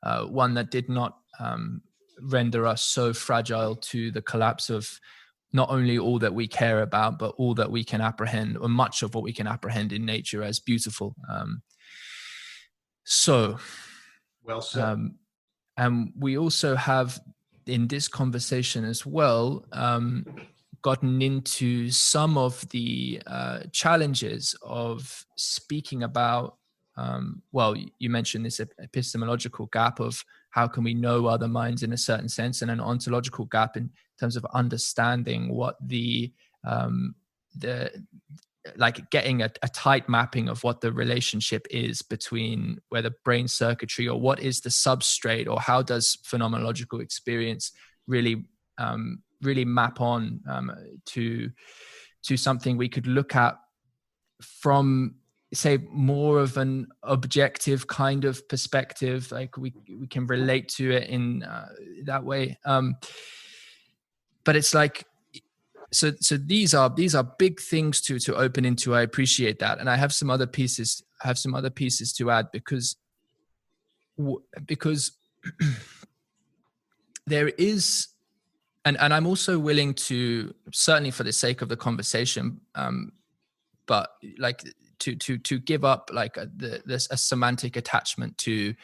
one that did not render us so fragile to the collapse of not only all that we care about, but all that we can apprehend, or much of what we can apprehend in nature as beautiful. So, Well said. and we also have in this conversation as well gotten into some of the challenges of speaking about, well, you mentioned this epistemological gap of how can we know other minds in a certain sense, and an ontological gap in terms of understanding what the like getting a tight mapping of what the relationship is between whether brain circuitry or what is the substrate, or how does phenomenological experience really really map on to something we could look at from, say, more of an objective kind of perspective, like we can relate to it in that way. But it's like, so these are big things to open into. I appreciate that, and I have some other pieces to add, because there is, and I'm also willing to, certainly for the sake of the conversation, but like to give up like a semantic attachment to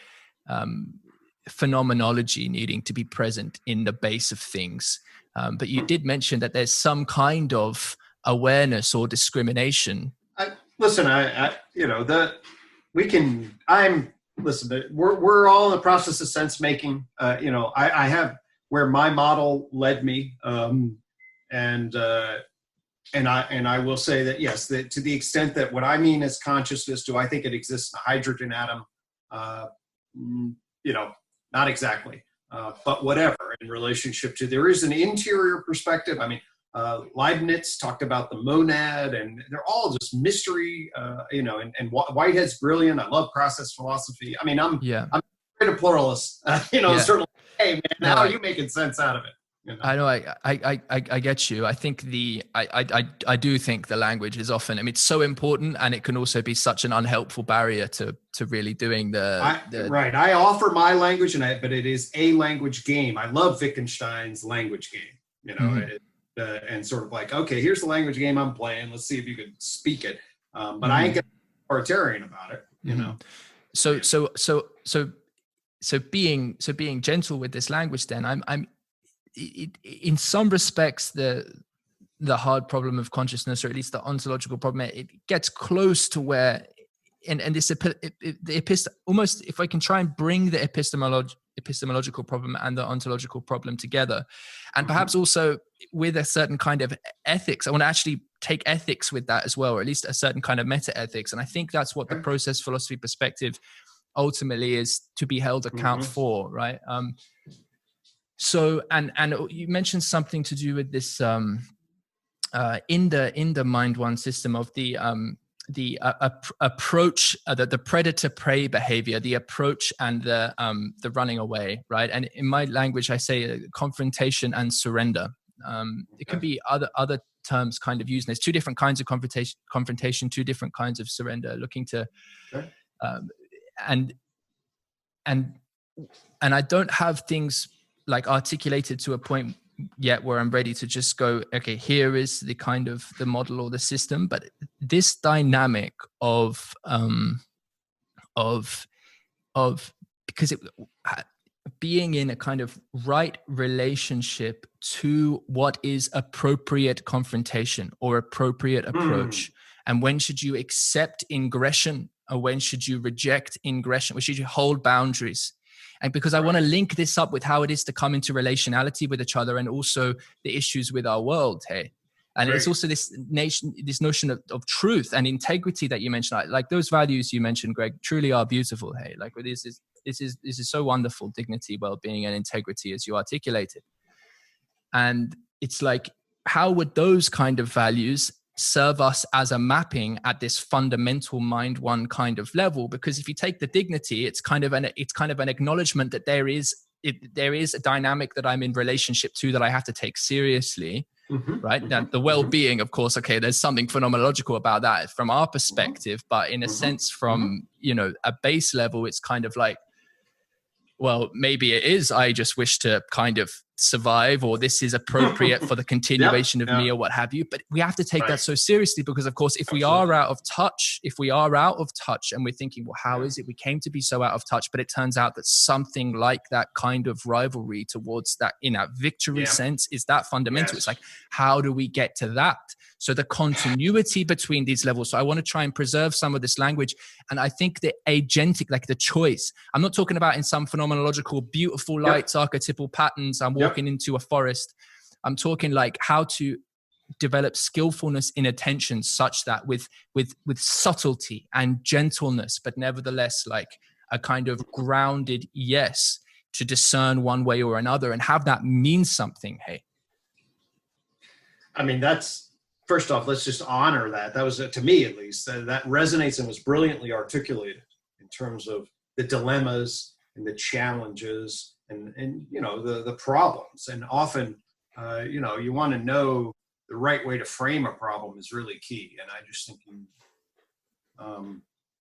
phenomenology needing to be present in the base of things. But you did mention that there's some kind of awareness or discrimination. Listen, we're all in the process of sense making. I have where my model led me, and I will say that yes, that to the extent that what I mean is consciousness, do I think it exists in a hydrogen atom? Not exactly, but whatever. In relationship to, there is an interior perspective. I mean, Leibniz talked about the monad, and they're all just mystery. And Whitehead's brilliant. I love process philosophy. I mean, I'm a pluralist. Certainly. Hey man, how are you making sense out of it? I know, I get you. I think I do think the language is often, I mean, it's so important, and it can also be such an unhelpful barrier to really doing right. I offer my language, but it is a language game. I love Wittgenstein's language game, and sort of like, okay, here's the language game I'm playing. Let's see if you can speak it. But I ain't getting authoritarian about it, So being gentle with this language, then I'm in some respects the hard problem of consciousness, or at least the ontological problem, it gets close to where, and this almost, if I can try and bring the epistemological problem and the ontological problem together, and perhaps also with a certain kind of ethics, I want to actually take ethics with that as well, or at least a certain kind of meta ethics. And I think that's what the process philosophy perspective ultimately is to be held account for, right? So, and you mentioned something to do with this in the Mind One system of the approach, the predator prey behavior, the approach, and the running away, right? And in my language, I say confrontation and surrender. It could be other terms kind of used. There's two different kinds of confrontation, two different kinds of surrender, looking to, and I don't have things like articulated to a point yet where I'm ready to just go, okay, here is the kind of the model or the system. But this dynamic of because being in a kind of right relationship to what is appropriate confrontation or appropriate approach, and when should you accept ingression or when should you reject ingression, when should you hold boundaries. And because I want to link this up with how it is to come into relationality with each other, and also the issues with our world, hey. And it's also this notion of truth and integrity that you mentioned. Like those values you mentioned, Greg, truly are beautiful, hey. Like this is so wonderful, dignity, well-being, and integrity, as you articulated. And it's like, how would those kind of values serve us as a mapping at this fundamental mind one kind of level? Because if you take the dignity, it's kind of an acknowledgement that there is a dynamic that I'm in relationship to that I have to take seriously, right? Now, the well-being, of course, okay, there's something phenomenological about that from our perspective, but in a sense, from a base level, it's kind of like, well, maybe it is, I just wish to kind of survive, or this is appropriate for the continuation of me, or what have you. But we have to take that so seriously, because of course, if we are out of touch, and we're thinking, well, how is it we came to be so out of touch? But it turns out that something like that kind of rivalry towards that, in that victory sense, is that fundamental. It's like, how do we get to that? So the continuity between these levels. So I want to try and preserve some of this language. And I think the agentic, like the choice, I'm not talking about in some phenomenological, beautiful lights, archetypal patterns. I'm walking into a forest. I'm talking like how to develop skillfulness in attention, such that with subtlety and gentleness, but nevertheless like a kind of grounded yes to discern one way or another, and have that mean something. Hey, I mean, that's, first off, let's just honor that. That was, to me at least, that resonates and was brilliantly articulated in terms of the dilemmas and the challenges and you know, the problems. And often, you know, you want to know the right way to frame a problem is really key. And I just think you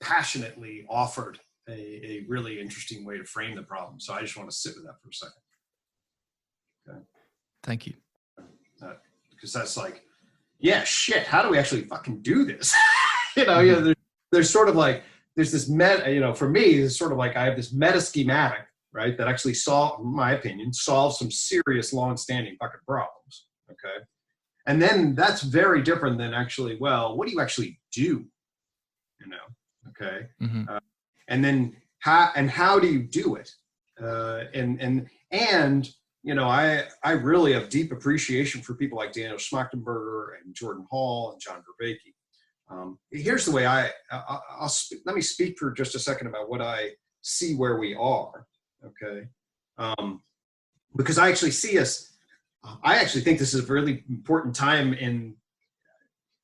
passionately offered a really interesting way to frame the problem. So I just want to sit with that for a second. Okay. Thank you. Because that's like, yeah, shit, how do we actually fucking do this? You know, there's sort of like, there's this you know, for me, it's sort of like I have this meta schematic, right, that actually in my opinion, solves some serious long-standing fucking problems, okay? And then that's very different than actually, well, what do you actually do, you know, okay? And then how do you do it? And you know, I really have deep appreciation for people like Daniel Schmachtenberger and Jordan Hall and John Vervaeke. Here's the way let me speak for just a second about what I see where we are, okay? Because I actually see I actually think this is a really important time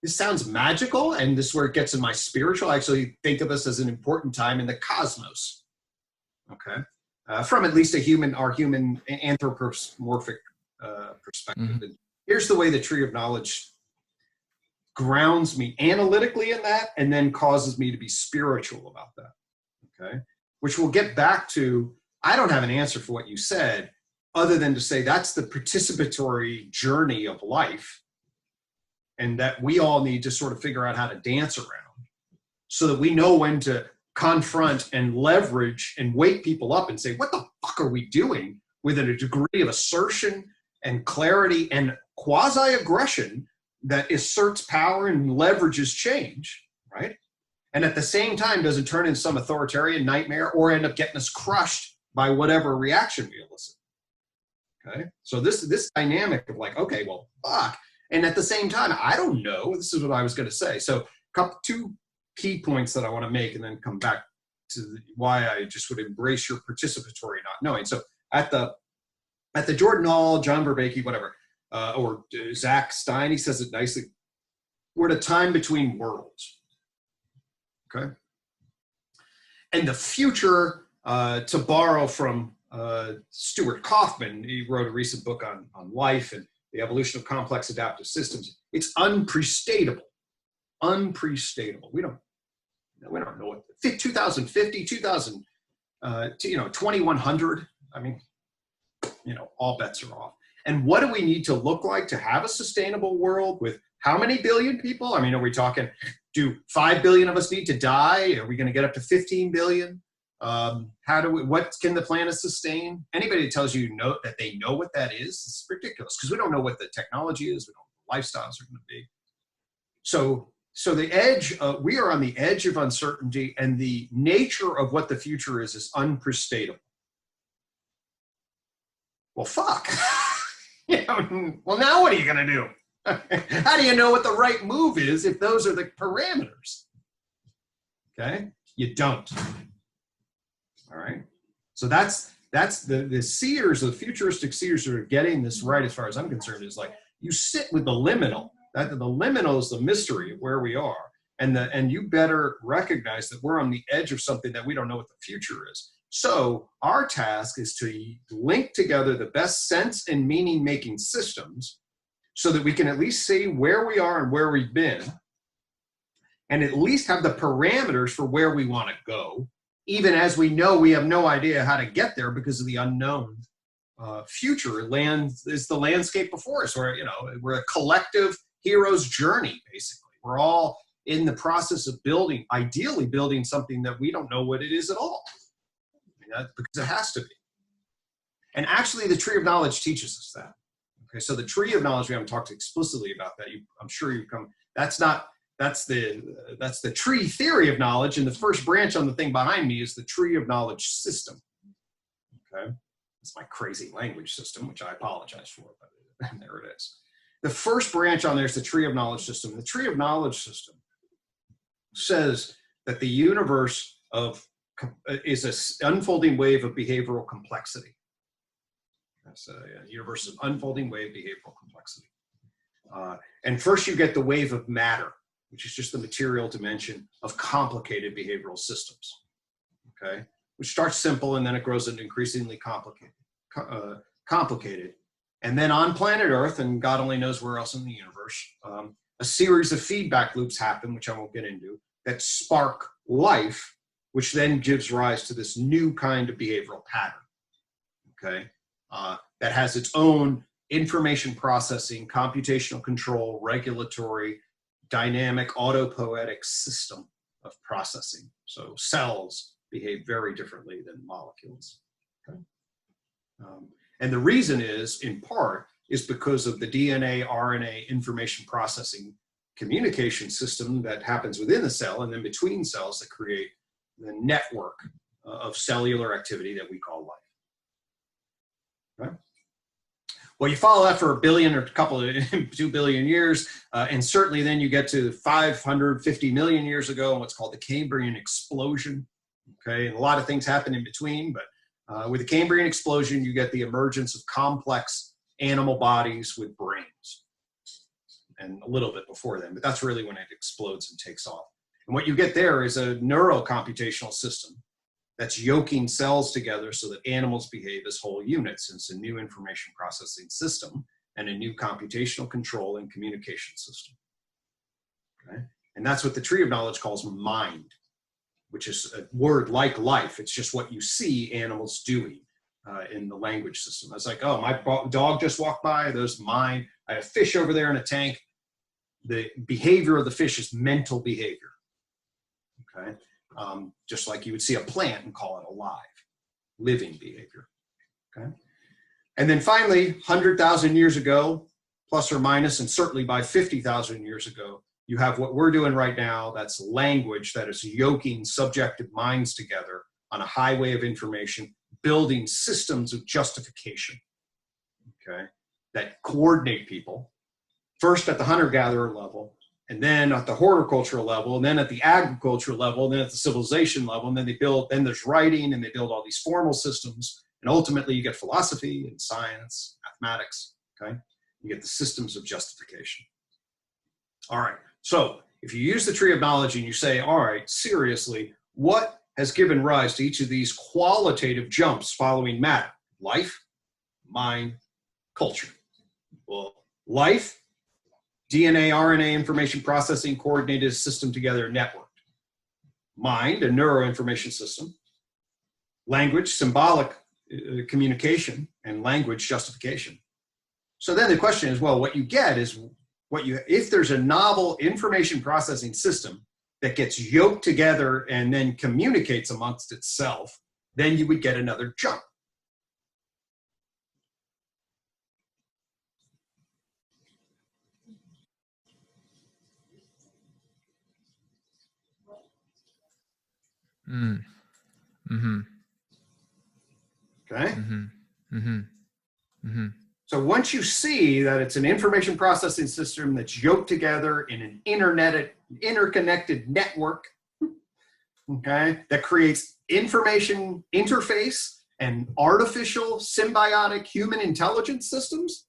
this sounds magical, and this is where it gets in my spiritual. I actually think of us as an important time in the cosmos, okay? From at least our human anthropomorphic perspective. And here's the way the Tree of Knowledge grounds me analytically in that, and then causes me to be spiritual about that, okay? Which we'll get back to. I don't have an answer for what you said, other than to say that's the participatory journey of life, and that we all need to sort of figure out how to dance around so that we know when to confront and leverage and wake people up and say, what the fuck are we doing, with a degree of assertion and clarity and quasi-aggression that asserts power and leverages change, right? And at the same time doesn't turn into some authoritarian nightmare or end up getting us crushed by whatever reaction we elicit, okay? So this dynamic of like, okay, well, fuck. And at the same time, I don't know, this is what I was gonna say. So two key points that I want to make, and then come back to why I just would embrace your participatory not knowing. So at the Jordan Hall, John Vervaeke, whatever, or Zach Stein, he says it nicely. We're at a time between worlds, okay? And the future, to borrow from Stuart Kaufman, he wrote a recent book on life and the evolution of complex adaptive systems. It's unprestatable. We don't know what 2050, 2100. I mean, you know, all bets are off. And what do we need to look like to have a sustainable world with how many billion people? I mean, are we talking, do 5 billion of us need to die? Are we going to get up to 15 billion? What can the planet sustain? Anybody that tells you that they know what that is, it's ridiculous, because we don't know what the technology is. We don't know what lifestyles are going to be. So the edge, we are on the edge of uncertainty, and the nature of what the future is unprestatable. Well, fuck. You know, well, now what are you going to do? How do you know what the right move is if those are the parameters? Okay, you don't. All right. So that's the seers, the futuristic seers who are getting this right, as far as I'm concerned, is like you sit with the liminal. That the liminal is the mystery of where we are, and you better recognize that we're on the edge of something that we don't know what the future is. So our task is to link together the best sense and meaning-making systems, so that we can at least see where we are and where we've been, and at least have the parameters for where we want to go, even as we know we have no idea how to get there because of the unknown future is the landscape before us, where, you know, we're a collective hero's journey, basically. We're all in the process of building, ideally building something that we don't know what it is at all. Because it has to be. And actually, the tree of knowledge teaches us that. Okay, so the tree of knowledge, we haven't talked explicitly about that. I'm sure you've come, that's the tree theory of knowledge, and the first branch on the thing behind me is the tree of knowledge system. Okay, it's my crazy language system, which I apologize for, but there it is. The first branch on there is the tree of knowledge system. The tree of knowledge system says that the universe is an unfolding wave of behavioral complexity. That's a universe of unfolding wave behavioral complexity. And first you get the wave of matter, which is just the material dimension of complicated behavioral systems, okay? Which starts simple and then it grows into increasingly complicated. And then on planet Earth, and God only knows where else in the universe, a series of feedback loops happen, which I won't get into, that spark life, which then gives rise to this new kind of behavioral pattern, okay? That has its own information processing, computational control, regulatory, dynamic, autopoietic system of processing. So cells behave very differently than molecules, okay? And the reason is, in part, is because of the DNA, RNA information processing communication system that happens within the cell and then between cells that create the network of cellular activity that we call life. Okay? Well, you follow that for a billion or 2 billion years, and certainly then you get to 550 million years ago and what's called the Cambrian Explosion. Okay, and a lot of things happen in between, but with the Cambrian Explosion, you get the emergence of complex animal bodies with brains, and a little bit before then, but that's really when it explodes and takes off. And what you get there is a neurocomputational system that's yoking cells together so that animals behave as whole units. And it's a new information processing system and a new computational control and communication system. Okay? And that's what the tree of knowledge calls mind, which is a word like life. It's just what you see animals doing in the language system. It's like, oh, my dog just walked by, there's mine. I have a fish over there in a tank. The behavior of the fish is mental behavior. Okay, just like you would see a plant and call it alive, living behavior. Okay, and then finally, 100,000 years ago, plus or minus, and certainly by 50,000 years ago, you have what we're doing right now. That's language that is yoking subjective minds together on a highway of information, building systems of justification. Okay, that coordinate people first at the hunter-gatherer level, and then at the horticultural level, and then at the agricultural level, and then at the civilization level, and then there's writing, and they build all these formal systems, and ultimately you get philosophy and science, mathematics, okay? You get the systems of justification. All right, so if you use the tree of knowledge and you say, all right, seriously, what has given rise to each of these qualitative jumps following matter? Life, mind, culture. Well, life, DNA, RNA information processing, coordinated system together, networked. Mind, a neuroinformation system. Language, symbolic communication, and language justification. So then the question is, well, what you get is if there's a novel information processing system that gets yoked together and then communicates amongst itself, then you would get another jump. Mm. Mm-hmm. Okay? Mm-hmm. Mm-hmm. Mm-hmm. So once you see that it's an information processing system that's yoked together in an interconnected network, okay, that creates information interface and artificial symbiotic human intelligence systems,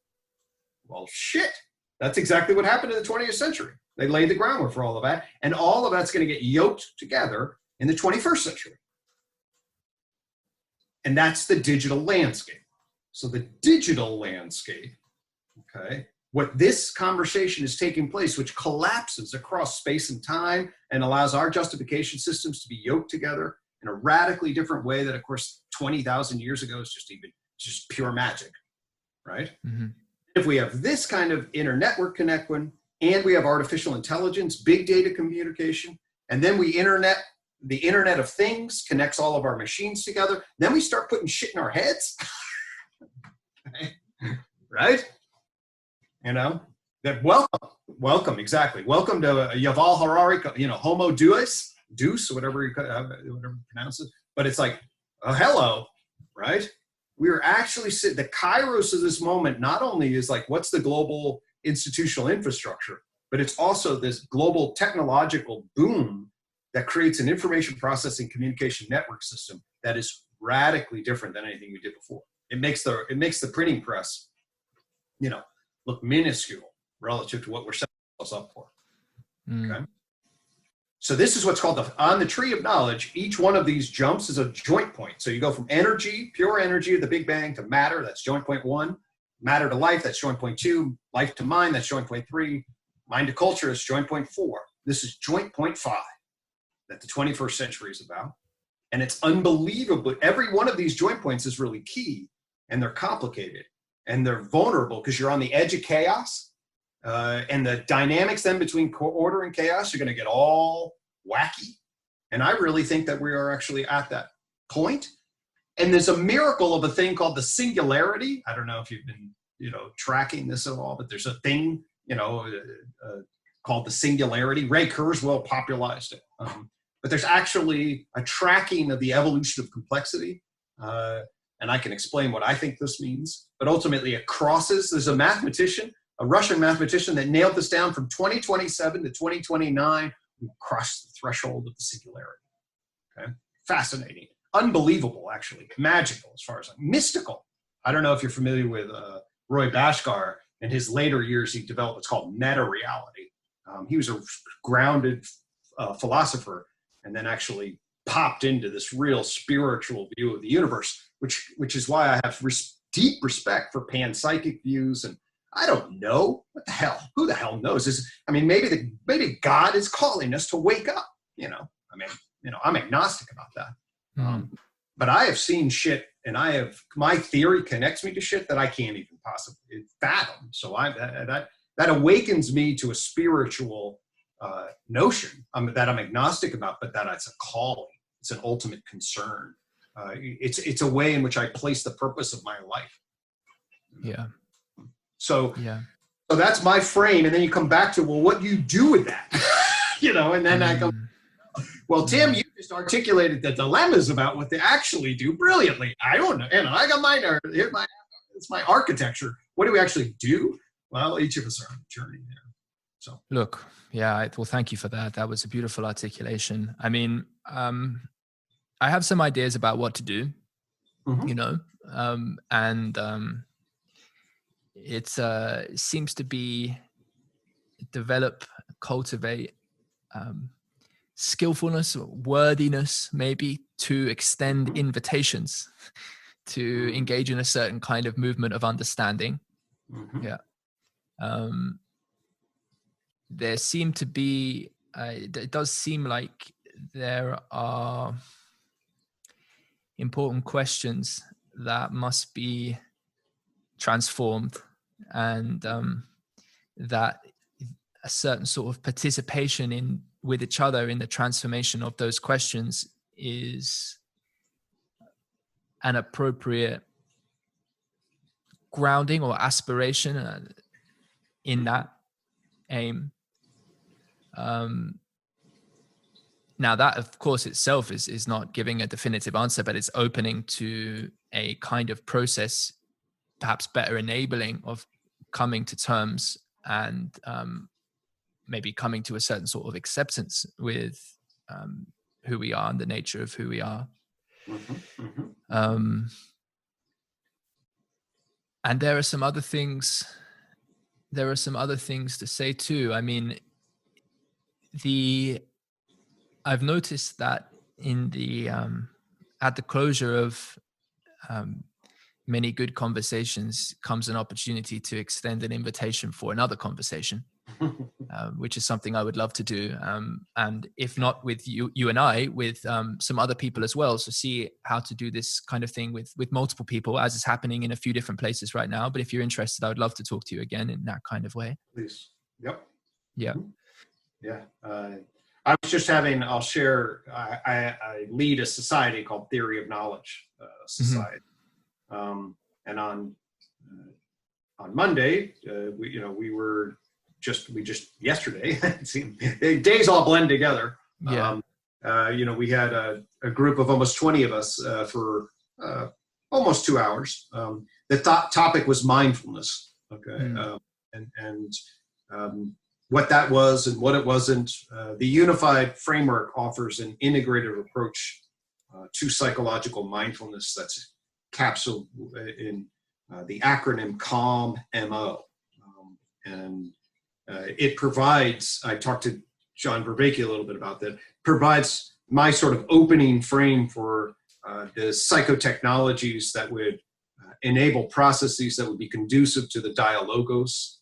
well, shit, that's exactly what happened in the 20th century. They laid the groundwork for all of that, and all of that's going to get yoked together in the 21st century. And that's the digital landscape. So the digital landscape, okay, what this conversation is taking place, which collapses across space and time and allows our justification systems to be yoked together in a radically different way that, of course, 20,000 years ago is just even just pure magic, right? Mm-hmm. If we have this kind of inter-network connection, and we have artificial intelligence, big data communication, and then the Internet of Things connects all of our machines together, then we start putting shit in our heads, right? You know, that welcome, exactly. Welcome to Yuval Harari, Homo Deus, whatever you pronounce it. But it's like, oh, hello, right? We are actually the kairos of this moment not only is like, what's the global institutional infrastructure, but it's also this global technological boom that creates an information processing communication network system that is radically different than anything we did before. It makes the printing press, look minuscule relative to what we're setting ourselves up for. Okay. So this is what's called on the tree of knowledge. Each one of these jumps is a joint point. So you go from energy, pure energy of the Big Bang, to matter, that's joint point 1. Matter to life, that's joint point 2. Life to mind, that's joint point 3. Mind to culture is joint point 4. This is joint point 5 that the 21st century is about. And it's unbelievable. Every one of these joint points is really key, and they're complicated, and they're vulnerable because you're on the edge of chaos. And the dynamics then between order and chaos are going to get all wacky. And I really think that we are actually at that point. And there's a miracle of a thing called the singularity. I don't know if you've been, tracking this at all, but there's a thing, called the singularity. Ray Kurzweil popularized it. But there's actually a tracking of the evolution of complexity. And I can explain what I think this means. But ultimately it crosses. There's a Russian mathematician that nailed this down from 2027 to 2029. We crossed the threshold of the singularity. Okay, fascinating, unbelievable, actually, magical as far as mystical. I don't know if you're familiar with Roy Bhaskar. In his later years, he developed what's called meta-reality. He was a grounded philosopher, and then actually popped into this real spiritual view of the universe, which is why I have deep respect for panpsychic views. And I don't know what the hell. Who the hell knows? Maybe God is calling us to wake up. I'm agnostic about that. But I have seen shit, and my theory connects me to shit that I can't even possibly fathom. So that awakens me to a spiritual notion that I'm agnostic about, but that it's a calling. It's an ultimate concern. It's a way in which I place the purpose of my life. Yeah. So that's my frame. And then you come back to, well, what do you do with that? And then I go, well, Tim, you just articulated the dilemmas about what they actually do brilliantly. I don't know. And I got it's my architecture. What do we actually do? Well, each of us are on a journey there. So look, well, thank you for that. That was a beautiful articulation. I mean, I have some ideas about what to do, it seems to be develop, cultivate skillfulness, worthiness, maybe to extend invitations to engage in a certain kind of movement of understanding. Yeah. There seem to be, it does seem like there are important questions that must be transformed, and that a certain sort of participation with each other in the transformation of those questions is an appropriate grounding or aspiration in that aim. Now that, of course, itself is not giving a definitive answer, but it's opening to a kind of process, perhaps better enabling of coming to terms and maybe coming to a certain sort of acceptance with who we are and the nature of who we are. And there are some other things. There are some other things to say too. I mean, I've noticed that in the at the closure of many good conversations comes an opportunity to extend an invitation for another conversation. which is something I would love to do. And if not with you and I, with some other people as well. So see how to do this kind of thing with multiple people, as is happening in a few different places right now. But if you're interested, I would love to talk to you again in that kind of way. Please. Yep. Yeah. Yeah. I was just I'll share, I lead a society called Theory of Knowledge Society. And on Monday, we just yesterday, days all blend together. Yeah. We had a group of almost 20 of us for almost 2 hours. The topic was mindfulness. Okay. What that was and what it wasn't. The unified framework offers an integrative approach to psychological mindfulness that's capsuled in the acronym CALM-MO. It provides, I talked to John Vervaeke a little bit about that, provides my sort of opening frame for the psychotechnologies that would enable processes that would be conducive to the dialogos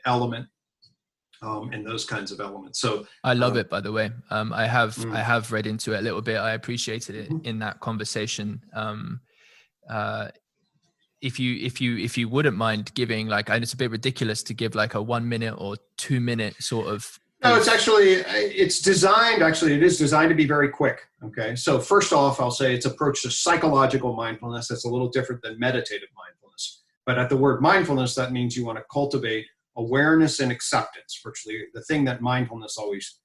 element and those kinds of elements. So I love it, by the way. I have read into it a little bit. I appreciated it in that conversation. If you wouldn't mind giving, like, and it's a bit ridiculous to give like a 1 minute or 2 minute sort of. No, it is designed to be very quick. Okay. So first off, I'll say it's approach to psychological mindfulness. That's a little different than meditative mindfulness. But at the word mindfulness, that means you want to cultivate awareness and acceptance, virtually the thing that mindfulness always,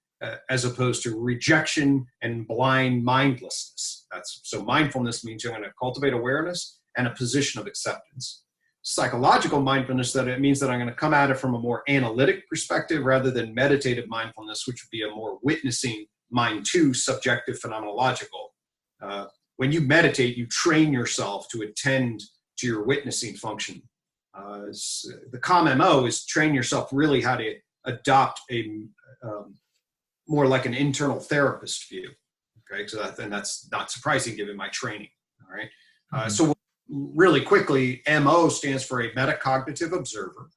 as opposed to rejection and blind mindlessness. So mindfulness means you're going to cultivate awareness and a position of acceptance. Psychological mindfulness, that it means that I'm going to come at it from a more analytic perspective rather than meditative mindfulness, which would be a more witnessing mind to subjective phenomenological. When you meditate, you train yourself to attend to your witnessing function. The CALM-MO is train yourself really how to adopt a more like an internal therapist view. Okay, so that's not surprising given my training. All right, so really quickly, MO stands for a metacognitive observer.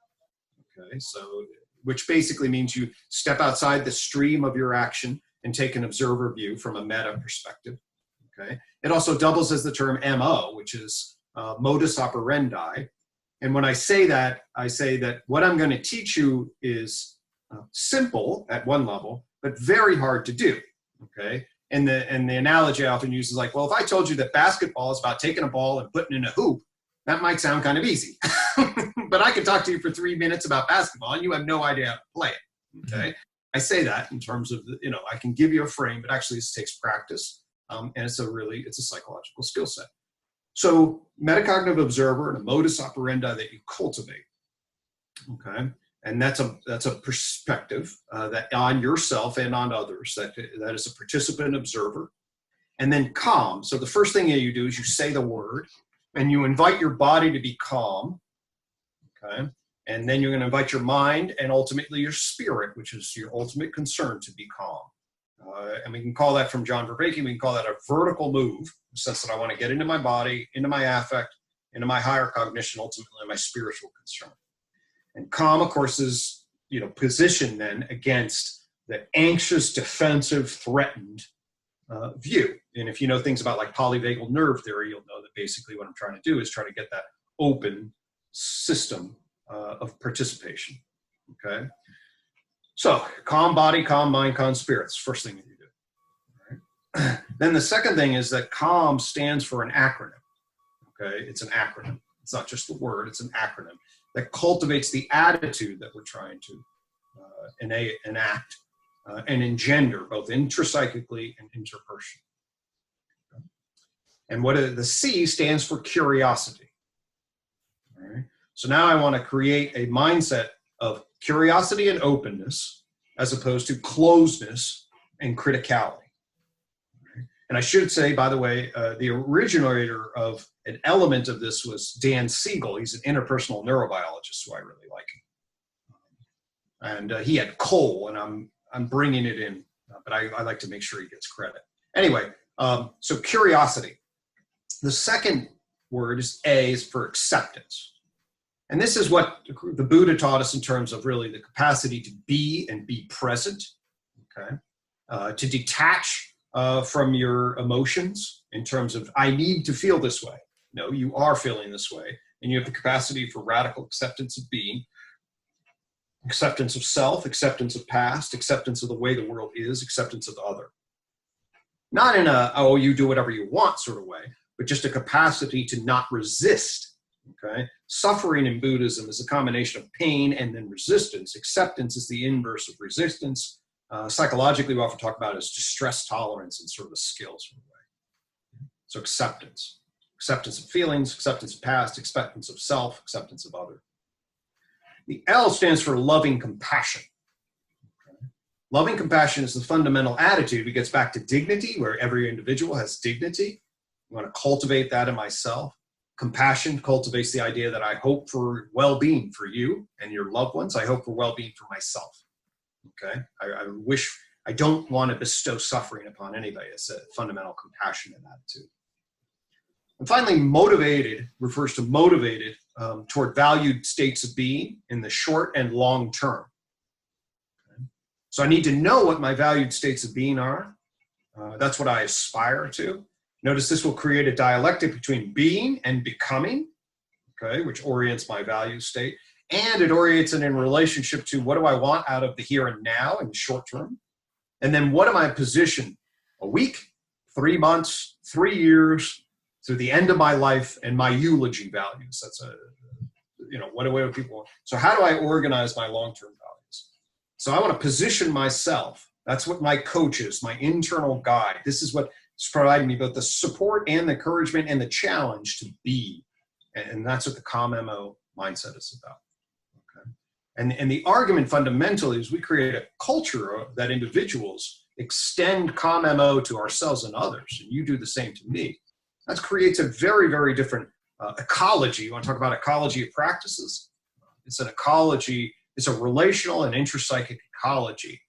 Okay, so which basically means you step outside the stream of your action and take an observer view from a meta perspective. Okay, it also doubles as the term MO, which is modus operandi. And when I say that what I'm going to teach you is simple at one level, but very hard to do. Okay. And the analogy I often use is like, well, if I told you that basketball is about taking a ball and putting in a hoop, that might sound kind of easy. But I could talk to you for 3 minutes about basketball and you have no idea how to play it. Okay. I say that in terms of, I can give you a frame, but actually this takes practice. And it's a psychological skill set. So metacognitive observer and a modus operandi that you cultivate. Okay. And that's a perspective that on yourself and on others, that is a participant observer. And then calm. So the first thing that you do is you say the word and you invite your body to be calm. Okay. And then you're going to invite your mind and ultimately your spirit, which is your ultimate concern, to be calm. And we can call that, from John Vervaeke, we can call that a vertical move, in the sense that I want to get into my body, into my affect, into my higher cognition, ultimately my spiritual concern. And calm, of course, is, positioned then against the anxious, defensive, threatened view. And if you know things about like polyvagal nerve theory, you'll know that basically what I'm trying to do is try to get that open system of participation. Okay. So calm body, calm mind, calm spirits, first thing that you do. All right. Then the second thing is that CALM stands for an acronym. Okay. It's an acronym. It's not just the word, it's an acronym that cultivates the attitude that we're trying to enact and engender, both intrapsychically and interpersonally. Okay. And the C stands for curiosity. All right. So now I want to create a mindset of curiosity and openness, as opposed to closedness and criticality. And I should say, by the way, the originator of an element of this was Dan Siegel. He's an interpersonal neurobiologist who I really like. And he had coal, and I'm bringing it in, but I like to make sure he gets credit. Anyway, so curiosity. The second word is A, is for acceptance. And this is what the Buddha taught us in terms of really the capacity to be and be present, okay? To detach from your emotions in terms of, I need to feel this way. No, you are feeling this way. And you have the capacity for radical acceptance of being, acceptance of self, acceptance of past, acceptance of the way the world is, acceptance of the other. Not in a, oh, you do whatever you want sort of way, but just a capacity to not resist. Okay, suffering in Buddhism is a combination of pain and then resistance. Acceptance is the inverse of resistance. Psychologically, we often talk about it as distress tolerance and sort of a skill sort of way. So acceptance of feelings, acceptance of past, acceptance of self, acceptance of other. The L stands for loving compassion. Okay. Loving compassion is the fundamental attitude. It gets back to dignity, where every individual has dignity. I want to cultivate that in myself. Compassion cultivates the idea that I hope for well-being for you and your loved ones. I hope for well-being for myself. Okay, I don't want to bestow suffering upon anybody. It's a fundamental compassionate attitude. And finally, motivated refers to motivated toward valued states of being in the short and long term. Okay. So I need to know what my valued states of being are. That's what I aspire to. Notice this will create a dialectic between being and becoming, okay, which orients my value state. And it orients it in relationship to what do I want out of the here and now in the short term? And then what am I positioned a week, 3 months, 3 years, through the end of my life and my eulogy values? That's what do people want? So how do I organize my long-term values? So I want to position myself. That's what my coach is, my internal guide. This is what it's providing me both the support and the encouragement and the challenge to be. And that's what the CalmMO mindset is about. Okay. And the argument fundamentally is we create a culture that individuals extend CalmMO to ourselves and others, and you do the same to me. That creates a very, very different ecology. You want to talk about ecology of practices? It's an ecology, it's a relational and intrapsychic ecology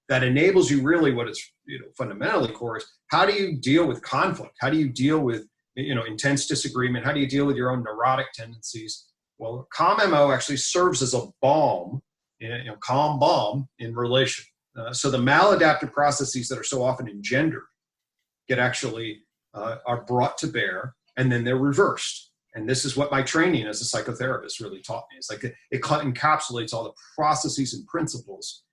that enables you really what it's fundamentally core is how do you deal with conflict? How do you deal with intense disagreement? How do you deal with your own neurotic tendencies? Well, CalmMO actually serves as a balm, calm balm in relation. So the maladaptive processes that are so often engendered get actually are brought to bear, and then they're reversed. And this is what my training as a psychotherapist really taught me. It's like it encapsulates all the processes and principles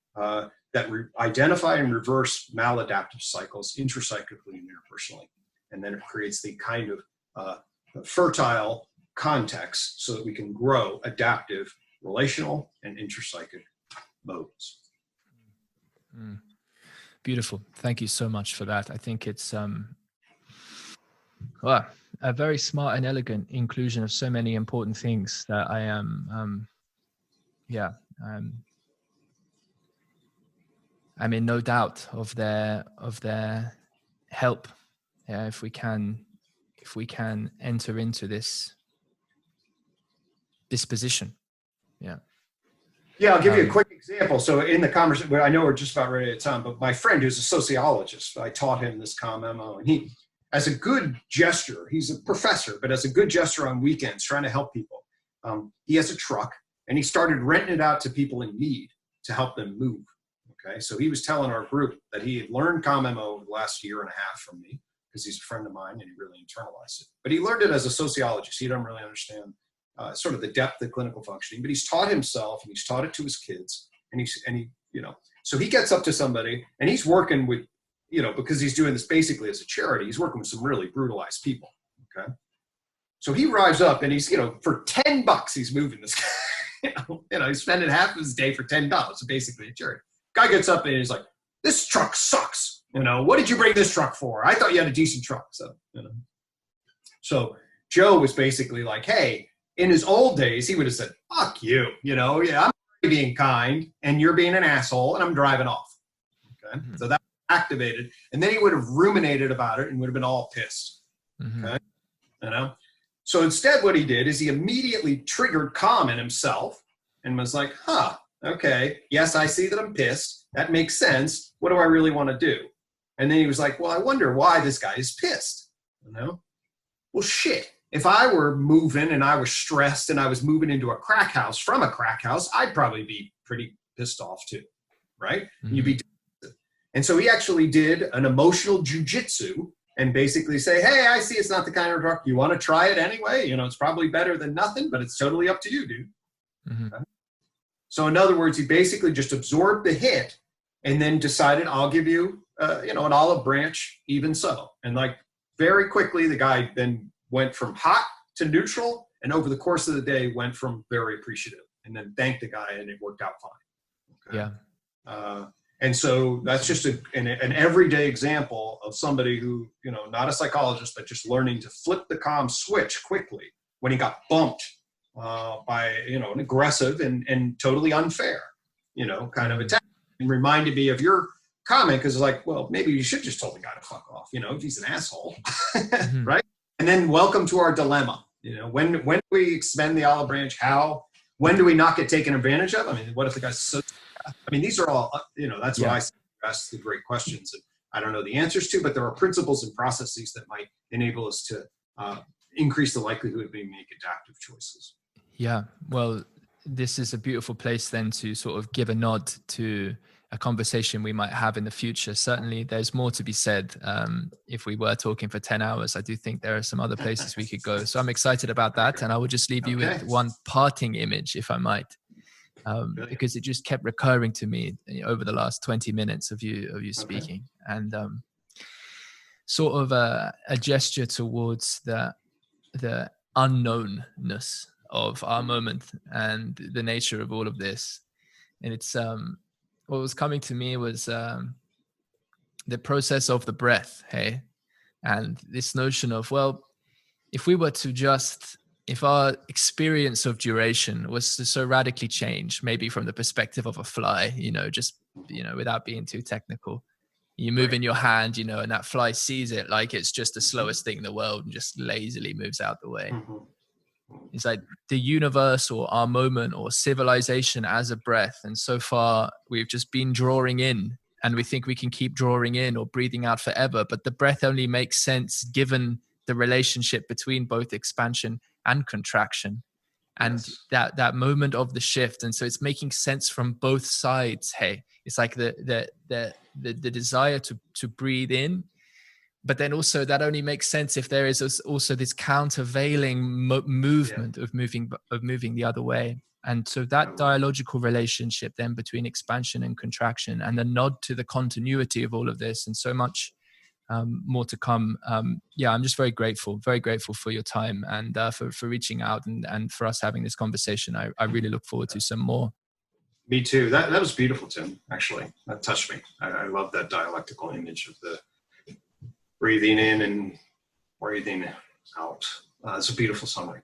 that identify and reverse maladaptive cycles intrapsychically and interpersonally. And then it creates the kind of fertile context so that we can grow adaptive, relational, and intrapsychic modes. Beautiful. Thank you so much for that. I think it's a very smart and elegant inclusion of so many important things that I am, I'm in no doubt of their help. Yeah, if we can enter into this position. Yeah, I'll give you a quick example. So in the conversation, I know we're just about ready at time, but my friend who's a sociologist, I taught him this CalmMO, and he, as a good gesture, he's a professor, but as a good gesture on weekends, trying to help people, he has a truck, and he started renting it out to people in need to help them move. Okay, so he was telling our group that he had learned CalmMO over the last year and a half from me, because he's a friend of mine and he really internalized it. But he learned it as a sociologist. He doesn't really understand sort of the depth of clinical functioning, but he's taught himself and he's taught it to his kids. And so he gets up to somebody and he's working with, because he's doing this basically as a charity, he's working with some really brutalized people. Okay. So he arrives up and he's, for $10, he's moving this guy. He's spending half of his day for $10, so basically a charity. Guy gets up and he's like, this truck sucks. What did you bring this truck for? I thought you had a decent truck. So Joe was basically like, hey, in his old days, he would have said, fuck you. I'm being kind and you're being an asshole and I'm driving off. Okay. Mm-hmm. So that activated. And then he would have ruminated about it and would have been all pissed. Mm-hmm. Okay. So instead what he did is he immediately triggered calm in himself and was like, okay, yes, I see that I'm pissed. That makes sense. What do I really want to do? And then he was like, well, I wonder why this guy is pissed. Well, shit. If I were moving and I was stressed and I was moving into a crack house from a crack house, I'd probably be pretty pissed off too, right? Mm-hmm. You'd be. And so he actually did an emotional jujitsu and basically say, hey, I see it's not the kind of drug. You want to try it anyway? You know, it's probably better than nothing, but it's totally up to you, dude. Mm-hmm. Okay? So in other words, he basically just absorbed the hit and then decided, I'll give you, an olive branch, even so. And like very quickly, the guy then went from hot to neutral, and over the course of the day went from very appreciative, and then thanked the guy, and it worked out fine. Okay? Yeah. And so that's just an everyday example of somebody who, not a psychologist, but just learning to flip the calm switch quickly when he got bumped by, an aggressive and totally unfair, kind of attack. And reminded me of your comment, because like, well, maybe you should just tell the guy to fuck off, if he's an asshole, Mm-hmm. right? And then welcome to our dilemma. When do we expend the olive branch? How? When do we not get taken advantage of? I mean, what if the guy's so... I mean, these are all, that's what I ask the great questions that I don't know the answers to, but there are principles and processes that might enable us to increase the likelihood of being make adaptive choices. Yeah. Well, this is a beautiful place then to sort of give a nod to a conversation we might have in the future. Certainly there's more to be said. If we were talking for 10 hours, I do think there are some other places we could go. So I'm excited about that. And I will just leave you with one parting image, if I might. Because it just kept recurring to me over the last 20 minutes of you speaking, and sort of a gesture towards the unknownness of our moment and the nature of all of this. And it's what was coming to me was the process of the breath, hey, and this notion of, well, if we were to just, if our experience of duration was to so radically change, maybe from the perspective of a fly, without being too technical, you move in your hand, and that fly sees it like it's just the slowest thing in the world and just lazily moves out the way. Mm-hmm. It's like the universe or our moment or civilization as a breath. And so far we've just been drawing in, and we think we can keep drawing in or breathing out forever. But the breath only makes sense given the relationship between both expansion and contraction, and that moment of the shift. And so it's making sense from both sides. Hey, it's like the desire to breathe in, but then also that only makes sense if there is also this countervailing movement of moving the other way. And so that dialogical relationship then between expansion and contraction, and the nod to the continuity of all of this, and so much more to come. I'm just very grateful for your time and for reaching out and for us having this conversation. I really look forward to some more. Me too. That was beautiful, Tim. Actually, that touched me. I love that dialectical image of the breathing in and breathing out. It's a beautiful summary.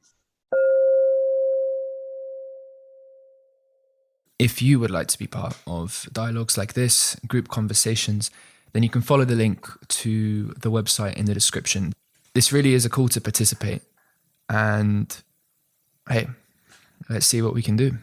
If you would like to be part of dialogues like this, group conversations, then you can follow the link to the website in the description. This really is a call to participate. And hey, let's see what we can do.